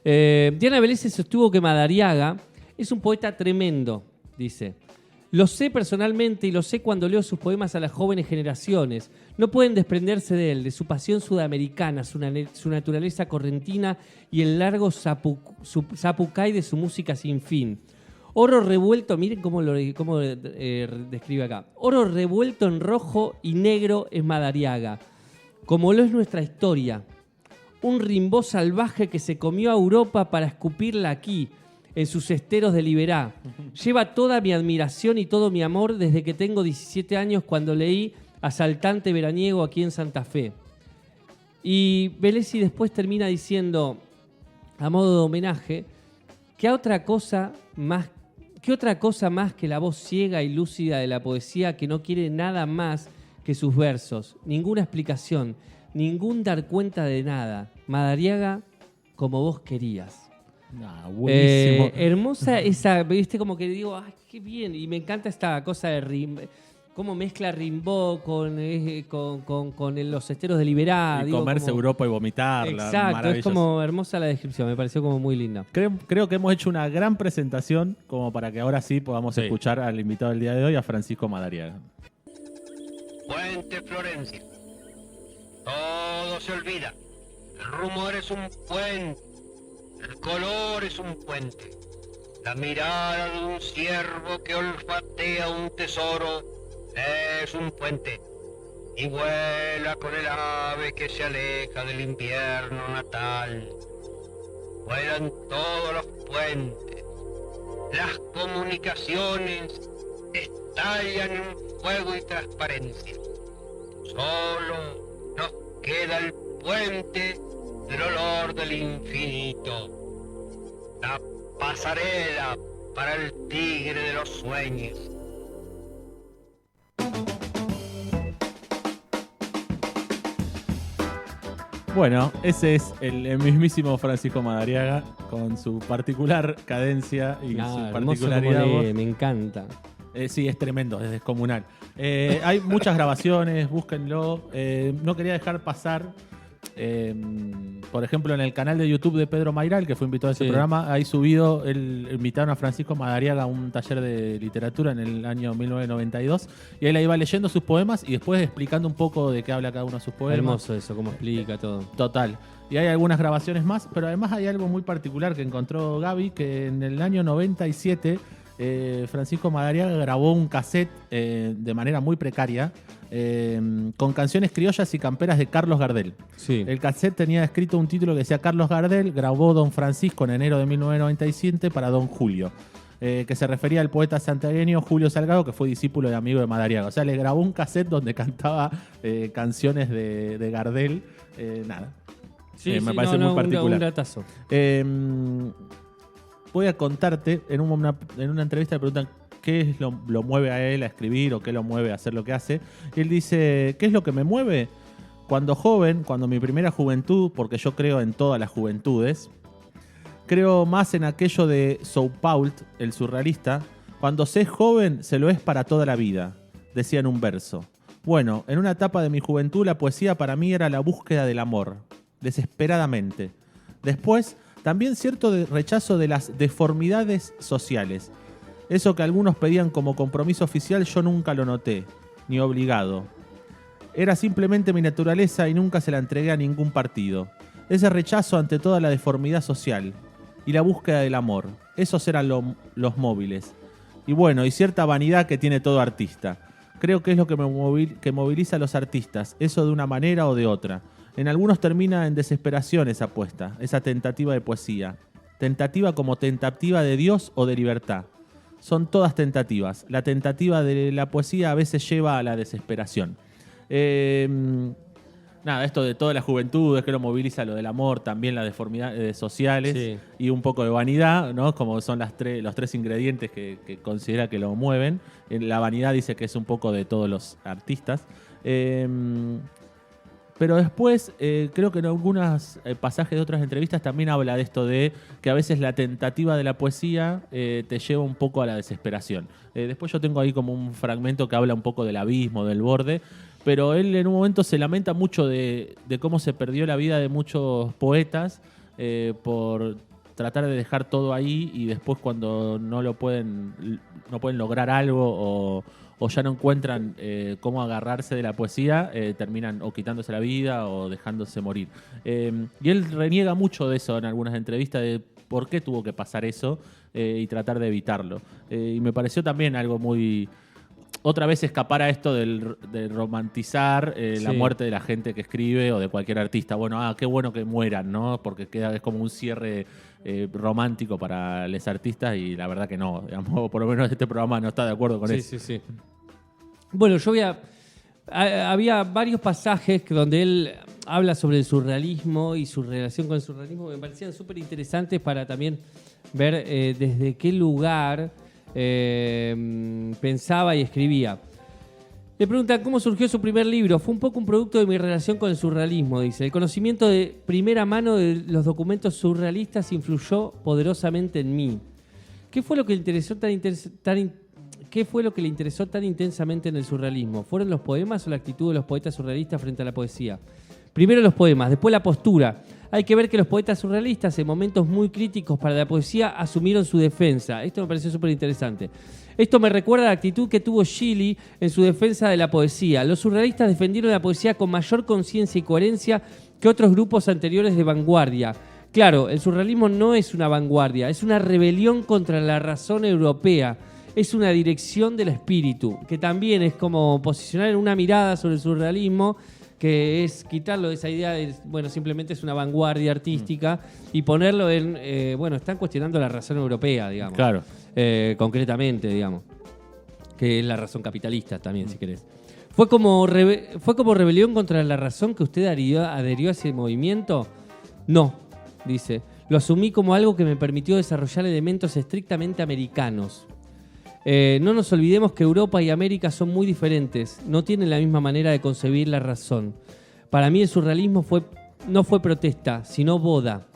Diana Velesi sostuvo que Madariaga es un poeta tremendo, dice. Lo sé personalmente y lo sé cuando leo sus poemas a las jóvenes generaciones. No pueden desprenderse de él, de su pasión sudamericana, su naturaleza correntina y el largo zapucay de su música sin fin. Oro revuelto, miren cómo describe acá. Oro revuelto en rojo y negro es Madariaga, como lo es nuestra historia. Un Rimbaud salvaje que se comió a Europa para escupirla aquí, en sus esteros de Liberá. Lleva toda mi admiración y todo mi amor desde que tengo 17 años cuando leí Asaltante veraniego aquí en Santa Fe. Y Velesi después termina diciendo, a modo de homenaje, ¿qué otra cosa más que la voz ciega y lúcida de la poesía que no quiere nada más que sus versos? Ninguna explicación, ningún dar cuenta de nada. Madariaga, como vos querías. Buenísimo. Hermosa esa, viste, como que digo, ay, qué bien. Y me encanta esta cosa de Rimbaud, cómo mezcla Rimbaud con los esteros de Liberá. Y comerse Europa y vomitarla. Exacto, es como hermosa la descripción, me pareció como muy linda. Creo que hemos hecho una gran presentación como para que ahora sí podamos escuchar al invitado del día de hoy, a Francisco Madariaga. Puente Florencia. Todo se olvida. El rumor es un puente. El color es un puente. La mirada de un ciervo que olfatea un tesoro es un puente. Y vuela con el ave que se aleja del invierno natal. Vuelan todos los puentes. Las comunicaciones estallan en fuego y transparencia. Solo nos queda el puente del olor del infinito, la pasarela para el tigre de los sueños. Bueno, ese es el mismísimo Francisco Madariaga con su particular cadencia y su particularidad. Me encanta. Sí, es tremendo, es descomunal. Hay muchas grabaciones, búsquenlo. No quería dejar pasar, por ejemplo, en el canal de YouTube de Pedro Mayral, que fue invitado a ese programa, ahí subido, invitaron a Francisco Madariaga a un taller de literatura en el año 1992, y él ahí va leyendo sus poemas y después explicando un poco de qué habla cada uno de sus poemas. Hermoso eso, cómo explica todo. Total. Y hay algunas grabaciones más, pero además hay algo muy particular que encontró Gaby, que en el año 97 Francisco Madariaga grabó un cassette de manera muy precaria con canciones criollas y camperas de Carlos Gardel. Sí. El cassette tenía escrito un título que decía Carlos Gardel grabó Don Francisco en enero de 1997 para Don Julio, que se refería al poeta santiagueño Julio Salgado, que fue discípulo y amigo de Madariaga. O sea, le grabó un cassette donde cantaba canciones de Gardel. Nada. Sí, me parece muy particular. Un datazo. Voy a contarte, en una entrevista le preguntan qué lo mueve a él a escribir o qué lo mueve a hacer lo que hace. Y él dice, ¿qué es lo que me mueve? Cuando joven, cuando mi primera juventud, porque yo creo en todas las juventudes, creo más en aquello de Saupault, el surrealista, cuando se es joven se lo es para toda la vida, decía en un verso. Bueno, en una etapa de mi juventud la poesía para mí era la búsqueda del amor, desesperadamente. Después, también cierto rechazo de las deformidades sociales. Eso que algunos pedían como compromiso oficial yo nunca lo noté, ni obligado. Era simplemente mi naturaleza y nunca se la entregué a ningún partido. Ese rechazo ante toda la deformidad social y la búsqueda del amor. Esos eran los móviles. Y bueno, y cierta vanidad que tiene todo artista. Creo que es lo que moviliza a los artistas, eso de una manera o de otra. En algunos termina en desesperación esa apuesta, esa tentativa de poesía. Tentativa como tentativa de Dios o de libertad. Son todas tentativas. La tentativa de la poesía a veces lleva a la desesperación. Nada, esto de toda la juventud es que lo moviliza lo del amor, también las deformidades sociales, sí, y un poco de vanidad, ¿no? Como son los tres ingredientes que considera que lo mueven. La vanidad dice que es un poco de todos los artistas. Pero después, creo que en algunos pasajes de otras entrevistas también habla de esto de que a veces la tentativa de la poesía te lleva un poco a la desesperación. Después yo tengo ahí como un fragmento que habla un poco del abismo, del borde, pero él en un momento se lamenta mucho de cómo se perdió la vida de muchos poetas por tratar de dejar todo ahí y después cuando no pueden lograr algo o ya no encuentran cómo agarrarse de la poesía, terminan o quitándose la vida o dejándose morir. Y él reniega mucho de eso en algunas entrevistas, de por qué tuvo que pasar eso y tratar de evitarlo. Y me pareció también algo muy... Otra vez escapar a esto de romantizar la muerte de la gente que escribe o de cualquier artista. Bueno, qué bueno que mueran, ¿no? Porque es como un cierre romántico para los artistas y la verdad que no. Digamos, por lo menos este programa no está de acuerdo con eso. Sí. Bueno, había varios pasajes donde él habla sobre el surrealismo y su relación con el surrealismo que me parecían súper interesantes para también ver desde qué lugar pensaba y escribía. Le preguntan cómo surgió su primer libro. Fue un poco un producto de mi relación con el surrealismo, dice. El conocimiento de primera mano de los documentos surrealistas influyó poderosamente en mí. ¿Qué fue lo que le interesó tan intensamente en el surrealismo? ¿Fueron los poemas o la actitud de los poetas surrealistas frente a la poesía? Primero los poemas, después la postura. Hay que ver que los poetas surrealistas en momentos muy críticos para la poesía asumieron su defensa. Esto me pareció súper interesante. Esto me recuerda a la actitud que tuvo Shelley en su defensa de la poesía. Los surrealistas defendieron la poesía con mayor conciencia y coherencia que otros grupos anteriores de vanguardia. Claro, el surrealismo no es una vanguardia, es una rebelión contra la razón europea. Es una dirección del espíritu, que también es como posicionar en una mirada sobre el surrealismo, que es quitarlo de esa idea de, bueno, simplemente es una vanguardia artística y ponerlo en, están cuestionando la razón europea, digamos. Claro. Concretamente, digamos. Que es la razón capitalista también, si querés. ¿Fue como rebelión contra la razón que usted adherió a ese movimiento? No, dice. Lo asumí como algo que me permitió desarrollar elementos estrictamente americanos. No nos olvidemos que Europa y América son muy diferentes, no tienen la misma manera de concebir la razón. Para mí el surrealismo no fue protesta, sino boda.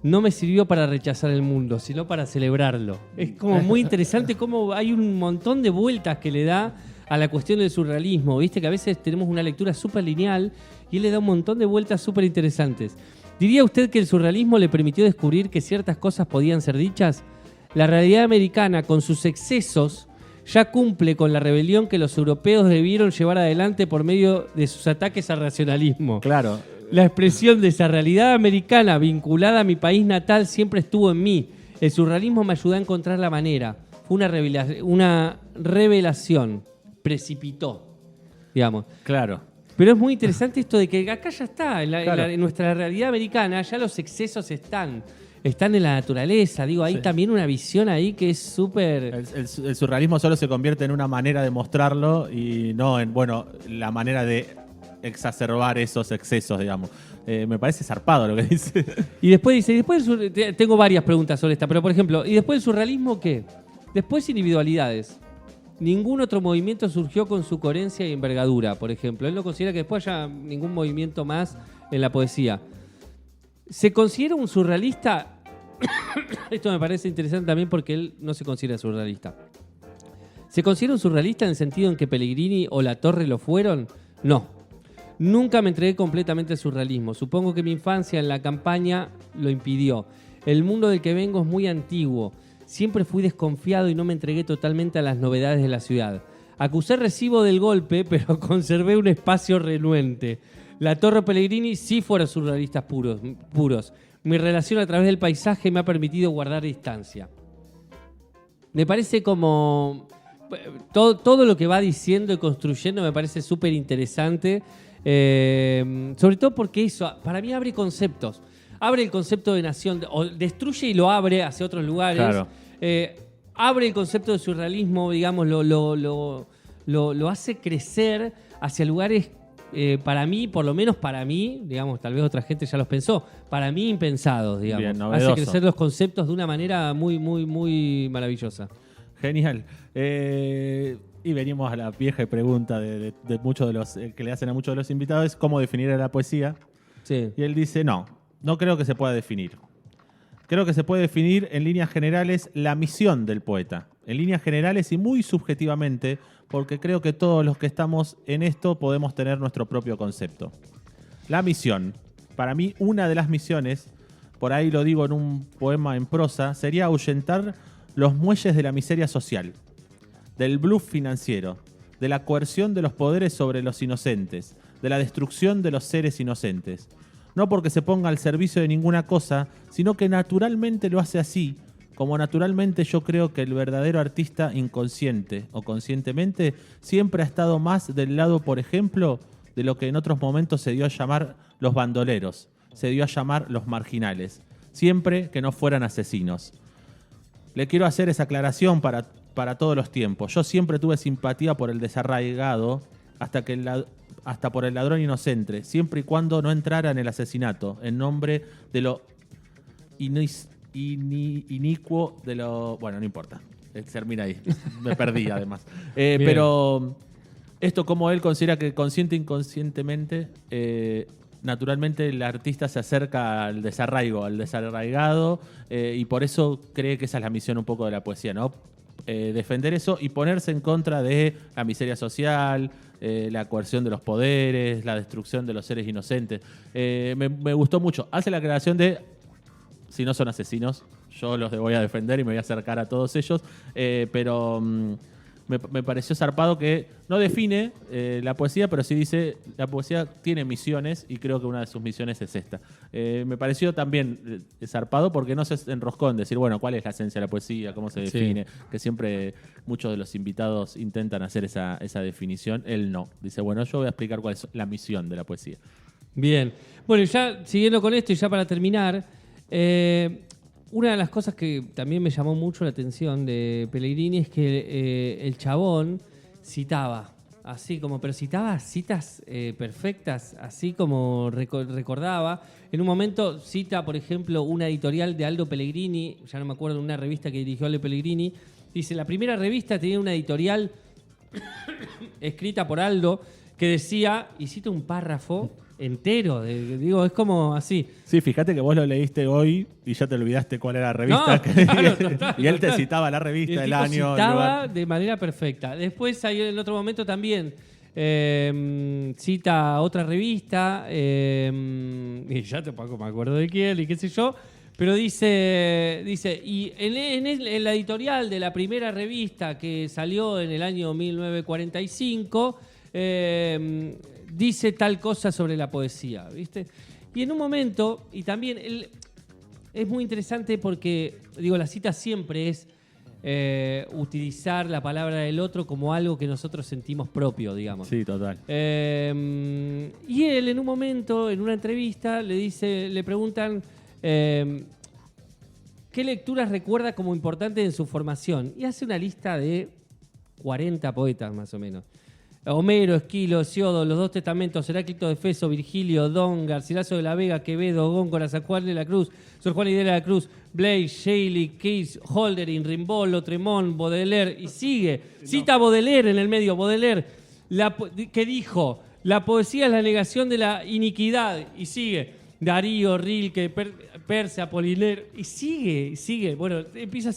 No me sirvió para rechazar el mundo, sino para celebrarlo. Es como muy interesante cómo hay un montón de vueltas que le da a la cuestión del surrealismo. Viste que a veces tenemos una lectura súper lineal y él le da un montón de vueltas súper interesantes. ¿Diría usted que el surrealismo le permitió descubrir que ciertas cosas podían ser dichas? La realidad americana, con sus excesos, ya cumple con la rebelión que los europeos debieron llevar adelante por medio de sus ataques al racionalismo. Claro. La expresión de esa realidad americana vinculada a mi país natal siempre estuvo en mí. El surrealismo me ayudó a encontrar la manera. fue una revelación, precipitó, digamos. Claro. Pero es muy interesante esto de que acá ya está, Claro. en nuestra realidad americana, ya los excesos están en la naturaleza. Digo, hay Sí. también una visión ahí que es súper... El surrealismo solo se convierte en una manera de mostrarlo y no en, bueno, la manera de exacerbar esos excesos, digamos. Me parece zarpado lo que dice. Y después dice, tengo varias preguntas sobre esta, pero por ejemplo, ¿y después del surrealismo qué? Después individualidades. Ningún otro movimiento surgió con su coherencia y envergadura, por ejemplo. Él no considera que después haya ningún movimiento más en la poesía. ¿Se considera un surrealista? Esto me parece interesante también porque él no se considera surrealista. ¿Se considera un surrealista en el sentido en que Pellegrini o Latorre lo fueron? No. Nunca me entregué completamente al surrealismo. Supongo que mi infancia en la campaña lo impidió. El mundo del que vengo es muy antiguo. Siempre fui desconfiado y no me entregué totalmente a las novedades de la ciudad. Acusé recibo del golpe, pero conservé un espacio renuente. Latorre y Pellegrini sí fueron surrealistas puros. Mi relación a través del paisaje me ha permitido guardar distancia. Me parece como... Todo lo que va diciendo y construyendo me parece súper interesante. Sobre todo porque eso, para mí abre conceptos. Abre el concepto de nación, o destruye y lo abre hacia otros lugares. Claro. Abre el concepto de surrealismo, digamos, lo hace crecer hacia lugares, para mí, por lo menos para mí, digamos, tal vez otra gente ya los pensó, para mí impensados, digamos. Bien, novedoso. Hace crecer los conceptos de una manera muy, muy, muy maravillosa. Genial. Y venimos a la vieja pregunta de muchos de los que le hacen a muchos de los invitados, ¿cómo definir a la poesía? Sí. Y él dice, no creo que se pueda definir. Creo que se puede definir en líneas generales la misión del poeta. En líneas generales y muy subjetivamente, porque creo que todos los que estamos en esto podemos tener nuestro propio concepto. La misión. Para mí, una de las misiones, por ahí lo digo en un poema en prosa, sería ahuyentar los muelles de la miseria social, del bluff financiero, de la coerción de los poderes sobre los inocentes, de la destrucción de los seres inocentes. No porque se ponga al servicio de ninguna cosa, sino que naturalmente lo hace así, como naturalmente yo creo que el verdadero artista inconsciente o conscientemente siempre ha estado más del lado, por ejemplo, de lo que en otros momentos se dio a llamar los bandoleros, se dio a llamar los marginales, siempre que no fueran asesinos. Le quiero hacer esa aclaración para todos los tiempos. Yo siempre tuve simpatía por el desarraigado hasta por el ladrón inocente, siempre y cuando no entrara en el asesinato, en nombre de lo inicuo de lo... Bueno, no importa. Termina ahí. Me perdí, además. Pero esto, como él considera que consciente e inconscientemente, naturalmente el artista se acerca al desarraigo, al desarraigado, y por eso cree que esa es la misión un poco de la poesía, ¿no? Defender eso y ponerse en contra de la miseria social, la coerción de los poderes, la destrucción de los seres inocentes. Me gustó mucho. Hace la aclaración de, si no son asesinos, yo los voy a defender y me voy a acercar a todos ellos, pero me pareció zarpado que no define la poesía, pero sí dice, la poesía tiene misiones y creo que una de sus misiones es esta. Me pareció también zarpado porque no se enroscó en decir, bueno, ¿cuál es la esencia de la poesía? ¿Cómo se define? Sí. Que siempre muchos de los invitados intentan hacer esa definición. Él no. Dice, bueno, yo voy a explicar cuál es la misión de la poesía. Bien. Bueno, ya siguiendo con esto y ya para terminar, una de las cosas que también me llamó mucho la atención de Pellegrini es que el chabón citaba, así como, pero citaba citas perfectas, así como recordaba. En un momento cita, por ejemplo, una editorial de Aldo Pellegrini, ya no me acuerdo, una revista que dirigió Aldo Pellegrini. Dice, la primera revista tenía una editorial escrita por Aldo que decía, y cita un párrafo entero, digo, es como así. Sí, fíjate que vos lo leíste hoy y ya te olvidaste cuál era la revista. No, claro, total, y él te citaba la revista, el año. Citaba de manera perfecta. Después, ahí en otro momento también cita otra revista, y ya tampoco me acuerdo de quién y qué sé yo, pero dice y en la editorial de la primera revista que salió en el año 1945, dice tal cosa sobre la poesía, ¿viste? Y en un momento, y también es muy interesante porque, digo, la cita siempre es utilizar la palabra del otro como algo que nosotros sentimos propio, digamos. Sí, total. Y él en un momento, en una entrevista, le preguntan qué lecturas recuerda como importantes en su formación. Y hace una lista de 40 poetas más o menos. Homero, Esquilo, Hesiodo, los dos testamentos, Heráclito de Feso, Virgilio, Don, Garcilaso de la Vega, Quevedo, Góngora, San Juan de la Cruz, Sor Juan de la Cruz, Blaise, Shelley, Keats, Holderlin, Rimbaud, Lautréamont, Baudelaire, y sigue. Cita a Baudelaire en el medio, Baudelaire, que dijo, la poesía es la negación de la iniquidad, y sigue. Darío, Rilke, Perse, Apollinaire, y sigue. Bueno, empieza a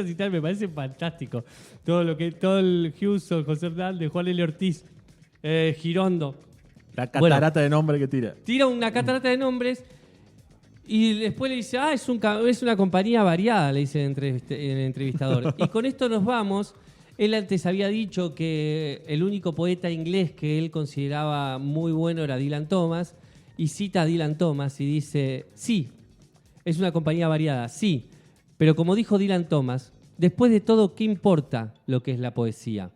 citar, me parece fantástico. Todo el Houston, José Hernández, Juan L. Ortiz, Girondo. La catarata de nombres que tira. Tira una catarata de nombres y después le dice, es una compañía variada, le dice el entrevistador. Y con esto nos vamos. Él antes había dicho que el único poeta inglés que él consideraba muy bueno era Dylan Thomas, y cita a Dylan Thomas y dice, sí, es una compañía variada, sí. Pero como dijo Dylan Thomas, después de todo, ¿qué importa lo que es la poesía?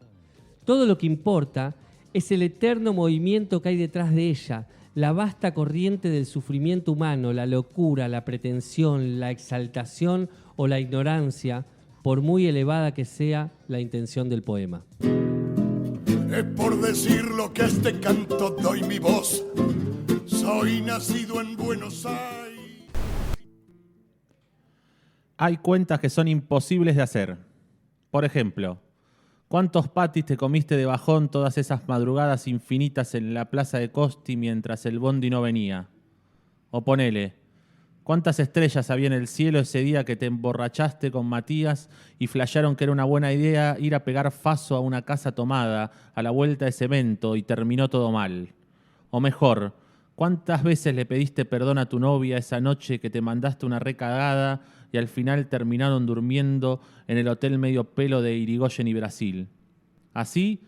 Todo lo que importa es el eterno movimiento que hay detrás de ella, la vasta corriente del sufrimiento humano, la locura, la pretensión, la exaltación o la ignorancia, por muy elevada que sea la intención del poema. Es por decir lo que a este canto doy mi voz. Soy nacido en Buenos Aires. Hay cuentas que son imposibles de hacer. Por ejemplo, ¿cuántos patis te comiste de bajón todas esas madrugadas infinitas en la plaza de Costi mientras el bondi no venía? O ponele, ¿cuántas estrellas había en el cielo ese día que te emborrachaste con Matías y flashearon que era una buena idea ir a pegar faso a una casa tomada a la vuelta de cemento y terminó todo mal? O mejor, ¿cuántas veces le pediste perdón a tu novia esa noche que te mandaste una recagada y al final terminaron durmiendo en el hotel medio pelo de Irigoyen y Brasil? Así,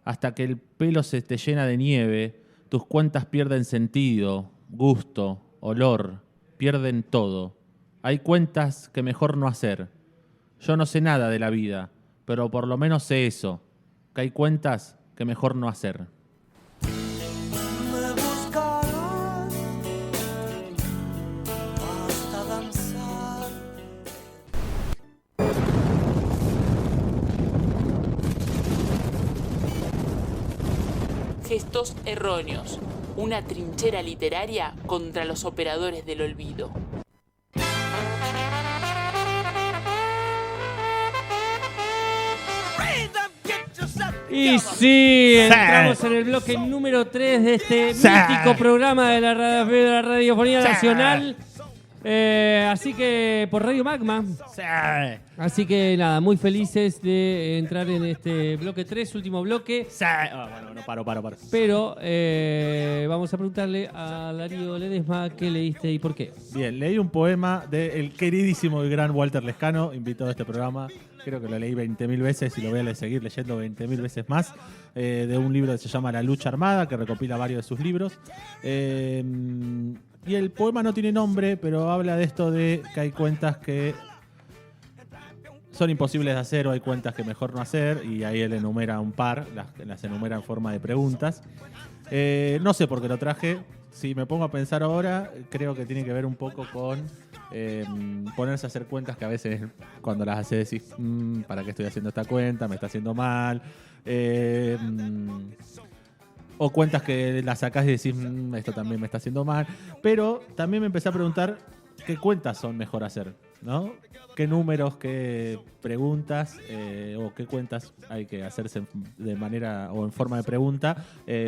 hasta que el pelo se te llena de nieve, tus cuentas pierden sentido, gusto, olor, pierden todo. Hay cuentas que mejor no hacer. Yo no sé nada de la vida, pero por lo menos sé eso, que hay cuentas que mejor no hacer. Gestos erróneos. Una trinchera literaria contra los operadores del olvido. Y sí, entramos en el bloque número 3 de este mítico programa de la Radiofonía Nacional. Así que por Radio Magma. Así que nada, muy felices de entrar en este bloque 3, último bloque. Bueno, no paro. Pero vamos a preguntarle a Darío Ledesma qué leíste y por qué. Bien, leí un poema del queridísimo y gran Walter Lescano, invitado a este programa. Creo que lo leí 20.000 veces y lo voy a seguir leyendo 20.000 veces más. De un libro que se llama La Lucha Armada, que recopila varios de sus libros. Y el poema no tiene nombre, pero habla de esto de que hay cuentas que son imposibles de hacer o hay cuentas que mejor no hacer, y ahí él enumera un par, las enumera en forma de preguntas. No sé por qué lo traje. Si me pongo a pensar ahora, creo que tiene que ver un poco con ponerse a hacer cuentas que a veces cuando las haces decís, ¿para qué estoy haciendo esta cuenta? Me está haciendo mal. O cuentas que las sacás y decís, esto también me está haciendo mal. Pero también me empecé a preguntar qué cuentas son mejor hacer, ¿no? ¿Qué números, qué preguntas o qué cuentas hay que hacerse de manera o en forma de pregunta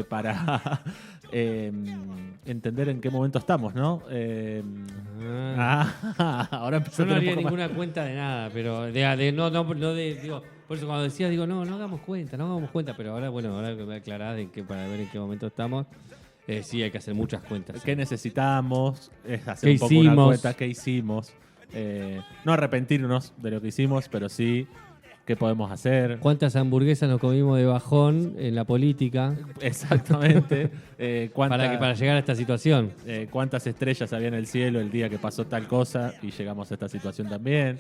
para entender en qué momento estamos, ¿no? Ahora empezó. Yo no haría ninguna cuenta de nada, pero digo, por eso cuando decías, digo, no hagamos cuenta, pero ahora que me aclarás para ver en qué momento estamos, sí hay que hacer muchas cuentas. ¿Qué necesitamos? Es hacer un poco una cuenta, ¿qué hicimos? No arrepentirnos de lo que hicimos, pero sí qué podemos hacer. ¿Cuántas hamburguesas nos comimos de bajón en la política? Exactamente. Para llegar a esta situación. ¿Cuántas estrellas había en el cielo el día que pasó tal cosa y llegamos a esta situación también?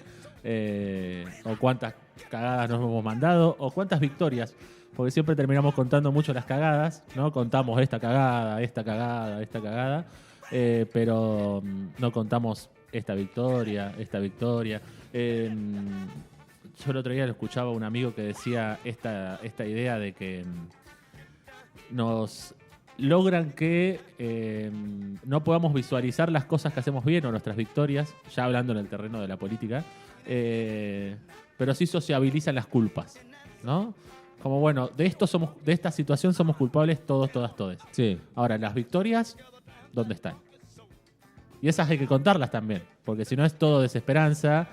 O cuántas cagadas nos hemos mandado, o cuántas victorias. Porque siempre terminamos contando mucho las cagadas, ¿no? Contamos esta cagada, pero no contamos esta victoria. Yo el otro día lo escuchaba a un amigo que decía esta idea de que nos logran que no podamos visualizar las cosas que hacemos bien o nuestras victorias, ya hablando en el terreno de la política, pero sí sociabilizan las culpas, ¿no? Como bueno, de esta situación somos culpables todos, todas, todes. Sí. Ahora, las victorias, ¿dónde están? Y esas hay que contarlas también, porque si no es todo desesperanza,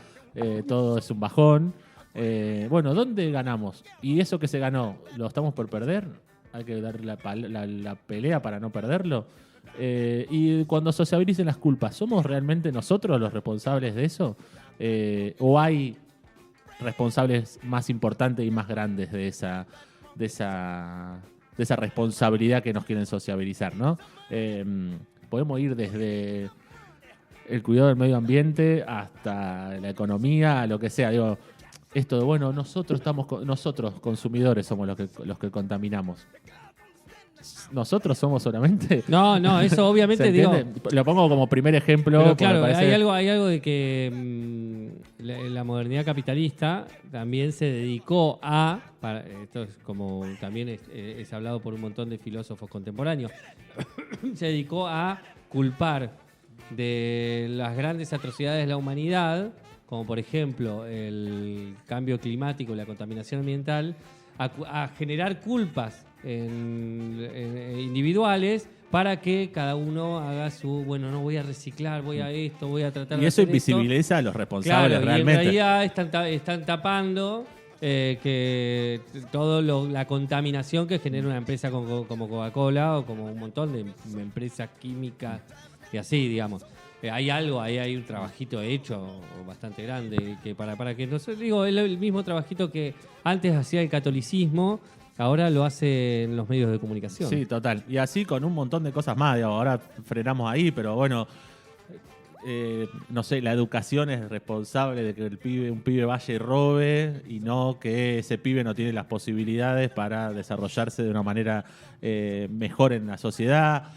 todo es un bajón. Bueno, ¿dónde ganamos? Y eso que se ganó, ¿lo estamos por perder? Hay que dar la pelea para no perderlo. Y cuando sociabilicen las culpas, ¿somos realmente nosotros los responsables de eso? ¿O hay responsables más importantes y más grandes de esa responsabilidad que nos quieren sociabilizar, ¿no? Podemos ir desde el cuidado del medio ambiente hasta la economía, a lo que sea. Digo, esto de, bueno, nosotros consumidores somos los que contaminamos. ¿Nosotros somos solamente? No, eso obviamente digo. Lo pongo como primer ejemplo. Pero claro, hay algo de que la modernidad capitalista también se dedicó esto es como también es hablado por un montón de filósofos contemporáneos, se dedicó a culpar de las grandes atrocidades de la humanidad, como por ejemplo el cambio climático y la contaminación ambiental, a generar culpas individuales para que cada uno haga no voy a reciclar, voy a esto, voy a tratar de y eso hacer invisibiliza a los responsables, claro, realmente. Y en realidad están tapando que la contaminación que genera una empresa como Coca-Cola o como un montón de empresas químicas y así, digamos. Hay algo, ahí hay un trabajito hecho bastante grande que para que no sé, digo, el mismo trabajito que antes hacía el catolicismo, ahora lo hacen los medios de comunicación. Sí, total. Y así con un montón de cosas más. Digo, ahora frenamos ahí, pero bueno, no sé, la educación es responsable de que un pibe vaya y robe y no que ese pibe no tiene las posibilidades para desarrollarse de una manera mejor en la sociedad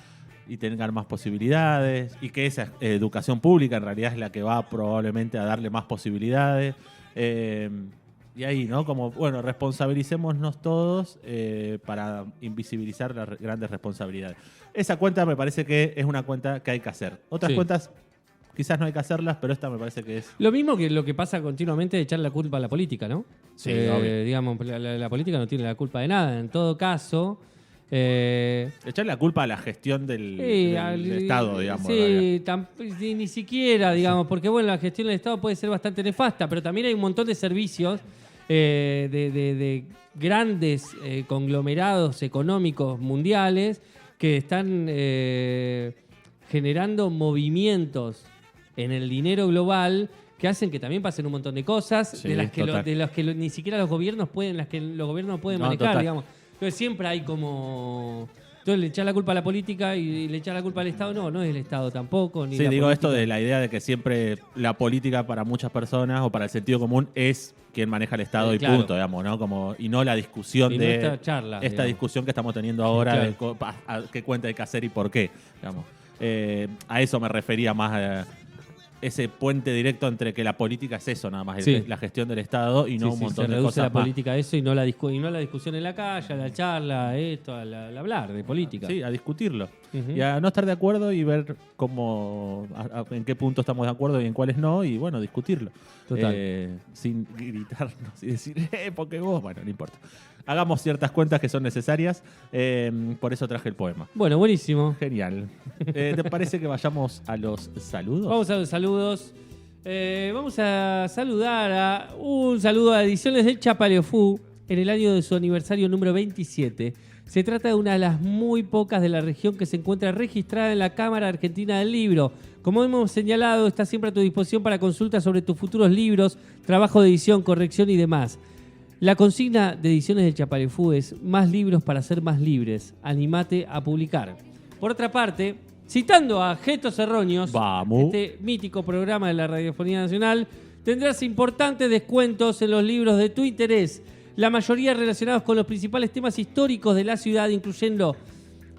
y tengan más posibilidades, y que esa educación pública en realidad es la que va probablemente a darle más posibilidades. Y ahí, ¿no? Como, bueno, responsabilicémonos todos para invisibilizar las grandes responsabilidades. Esa cuenta me parece que es una cuenta que hay que hacer. Otras cuentas quizás no hay que hacerlas, pero esta me parece que es... Lo mismo que lo que pasa continuamente de echar la culpa a la política, ¿no? Sí, obvio. Digamos, la política no tiene la culpa de nada. En todo caso... echar la culpa a la gestión del Estado, digamos. Sí, ni siquiera, digamos, porque bueno, la gestión del Estado puede ser bastante nefasta, pero también hay un montón de servicios de grandes conglomerados económicos mundiales que están generando movimientos en el dinero global que hacen que también pasen un montón de cosas Sí, de las que ni siquiera los gobiernos pueden manejar, total. digamos. Entonces siempre hay como... Entonces le echar la culpa a la política y le echar la culpa al Estado. No es el Estado tampoco. Ni sí, la digo política. esto de la idea de que siempre la política para muchas personas o para el sentido común es quien maneja el Estado y claro. punto, digamos, ¿no? Como, y no la discusión Y no esta charla, digamos. discusión que estamos teniendo ahora Claro. de qué cuenta hay que hacer y por qué, digamos. A eso me refería más ese puente directo entre que la política es eso nada más, Sí. la gestión del Estado y no un montón se de reduce cosas la más. política a eso y no la discusión en la calle, a la charla, esto, al hablar de política. Sí, a discutirlo. Ujú. Y a no estar de acuerdo y ver en qué punto estamos de acuerdo y en cuáles no, y bueno, discutirlo. Total. Sin gritarnos y decir, porque vos, bueno, no importa. Hagamos ciertas cuentas que son necesarias, por eso traje el poema. Bueno, buenísimo. Genial. ¿Te parece que vayamos a los saludos? Vamos a los saludos. Vamos a saludar un saludo a Ediciones del Chapaleofú en el año de su aniversario número 27. Se trata de una de las muy pocas de la región que se encuentra registrada en la Cámara Argentina del Libro. Como hemos señalado, está siempre a tu disposición para consultas sobre tus futuros libros, trabajo de edición, corrección y demás. La consigna de Ediciones del Chapalefú es más libros para ser más libres. Animate a publicar. Por otra parte, citando a Gestos Erróneos, este mítico programa de la Radiofonía Nacional, tendrás importantes descuentos en los libros de tu interés, la mayoría relacionados con los principales temas históricos de la ciudad, incluyendo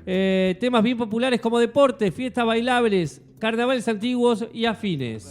temas bien populares como deporte, fiestas bailables, carnavales antiguos y afines.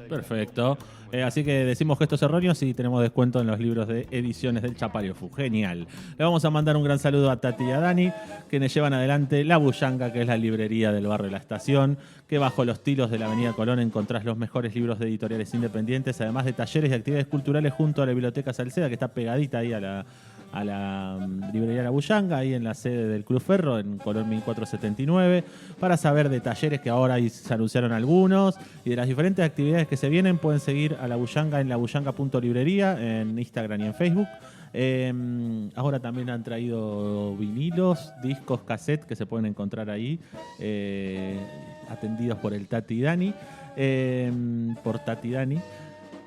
Perfecto. Así que decimos Gestos Erróneos y tenemos descuento en los libros de Ediciones del Chapalefú. Genial. Le vamos a mandar un gran saludo a Tati y a Dani, quienes llevan adelante La Bullanga, que es la librería del barrio La Estación, que bajo los tilos de la Avenida Colón encontrás los mejores libros de editoriales independientes, además de talleres y actividades culturales junto a la Biblioteca Salceda, que está pegadita ahí a la librería La Bullanga, ahí en la sede del Club Ferro, en Colón 1479, para saber de talleres que ahora se anunciaron algunos y de las diferentes actividades que se vienen. Pueden seguir a La Bullanga en labullanga.librería en Instagram y en Facebook. Ahora también han traído vinilos, discos, cassette que se pueden encontrar ahí, atendidos por el Tati Dani, por Tati Dani.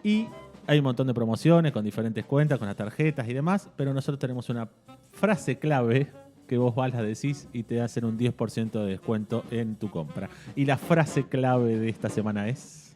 Y hay un montón de promociones con diferentes cuentas, con las tarjetas y demás, pero nosotros tenemos una frase clave que vos vas, la decís y te hacen un 10% de descuento en tu compra. Y la frase clave de esta semana es...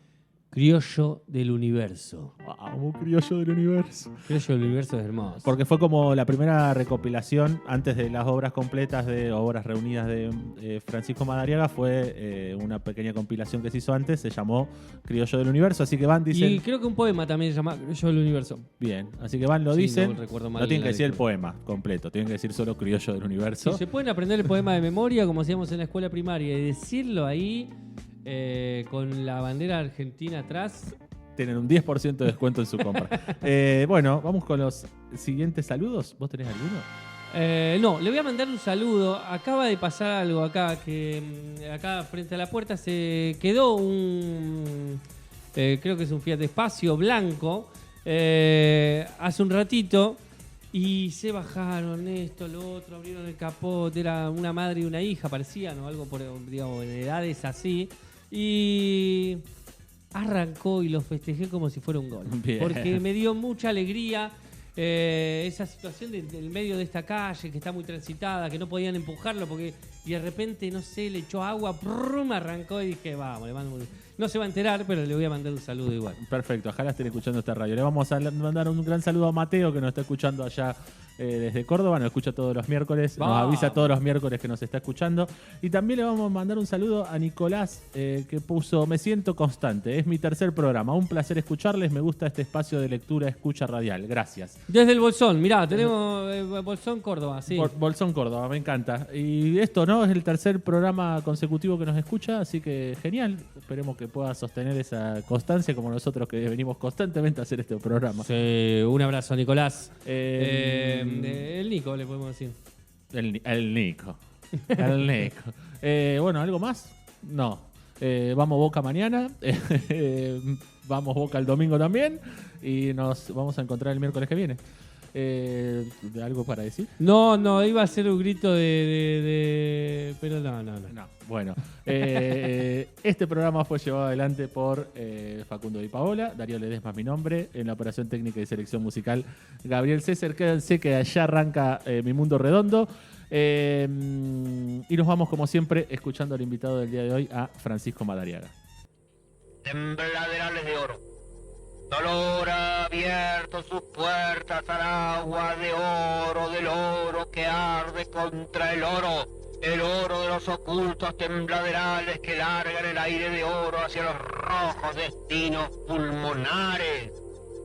Criollo del universo. Vamos, Criollo del universo. Criollo del universo es hermoso. Porque fue como la primera recopilación antes de las obras completas de obras reunidas de Francisco Madariaga. Fue una pequeña compilación que se hizo antes, se llamó Criollo del universo. Así que van, dicen... Y creo que un poema también se llama Criollo del universo. Bien, así que van, lo dicen. No recuerdo mal. No tienen que decir el poema completo, tienen que decir solo Criollo del universo. Si se pueden aprender el poema de memoria, como hacíamos en la escuela primaria, y decirlo ahí... con la bandera argentina atrás. Tienen un 10% de descuento en su compra. Bueno, vamos con los siguientes saludos. ¿Vos tenés alguno? No, le voy a mandar un saludo. Acaba de pasar algo acá, que acá frente a la puerta se quedó un... creo que es un Fiat Espacio blanco. Hace un ratito. Y se bajaron esto, lo otro, abrieron el capot. Era una madre y una hija, parecían, o algo por, digamos, en edades así. Y arrancó y lo festejé como si fuera un gol. Bien. Porque me dio mucha alegría esa situación del medio de esta calle que está muy transitada, que no podían empujarlo porque y de repente, no sé, le echó agua, ¡prum! Arrancó y dije, vamos, le mando no se va a enterar, pero le voy a mandar un saludo igual. Perfecto, ojalá estén escuchando esta radio. Le vamos a mandar un gran saludo a Mateo, que nos está escuchando allá desde Córdoba, nos escucha todos los miércoles, nos avisa todos los miércoles que nos está escuchando. Y también le vamos a mandar un saludo a Nicolás, que puso: me siento constante, es mi tercer programa, un placer escucharles, me gusta este espacio de lectura, escucha radial, gracias. Desde el Bolsón, mirá, tenemos Bolsón, Córdoba, sí. Bolsón, Córdoba, me encanta. Y esto, ¿no? Es el tercer programa consecutivo que nos escucha, así que genial, esperemos que pueda sostener esa constancia como nosotros que venimos constantemente a hacer este programa. Sí, un abrazo, Nicolás. El Nico, le podemos decir. El Nico. El Nico. Bueno, ¿algo más? No. Vamos Boca mañana. Vamos Boca el domingo también. Y nos vamos a encontrar el miércoles que viene. ¿Algo para decir? No, iba a ser un grito pero no. Bueno, este programa fue llevado adelante por Facundo Di Paola, Darío Ledesma mi nombre, en la operación técnica y selección musical Gabriel César. Quédense que allá arranca Mi Mundo Redondo. Y nos vamos como siempre escuchando al invitado del día de hoy, a Francisco Madariaga. Tembladerales de oro. Dolor ha abierto sus puertas al agua de oro, del oro que arde contra el oro de los ocultos tembladerales que largan el aire de oro hacia los rojos destinos pulmonares,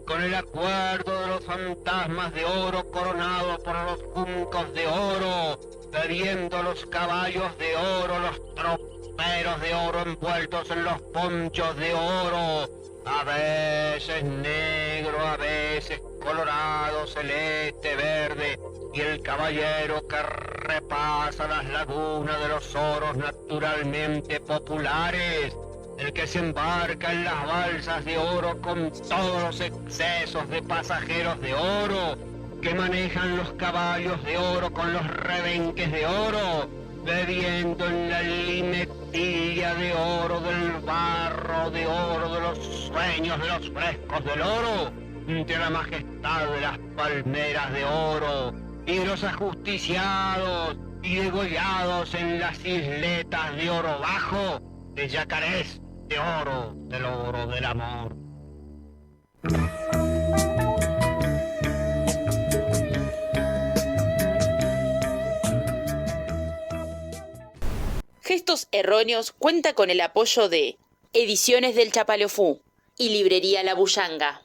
con el acuerdo de los fantasmas de oro coronados por los juncos de oro, bebiendo los caballos de oro, los troperos de oro envueltos en los ponchos de oro, a veces negro, a veces colorado, celeste, verde, y el caballero que repasa las lagunas de los oros naturalmente populares, el que se embarca en las balsas de oro con todos los excesos de pasajeros de oro, que manejan los caballos de oro con los rebenques de oro, bebiendo en la limetilla de oro del barro de oro de los sueños de los frescos del oro, de la majestad de las palmeras de oro y de los ajusticiados y degollados en las isletas de oro bajo, de yacarés de oro, del oro del amor. Gestos Erróneos cuenta con el apoyo de Ediciones del Chapaleofú y Librería La Bullanga.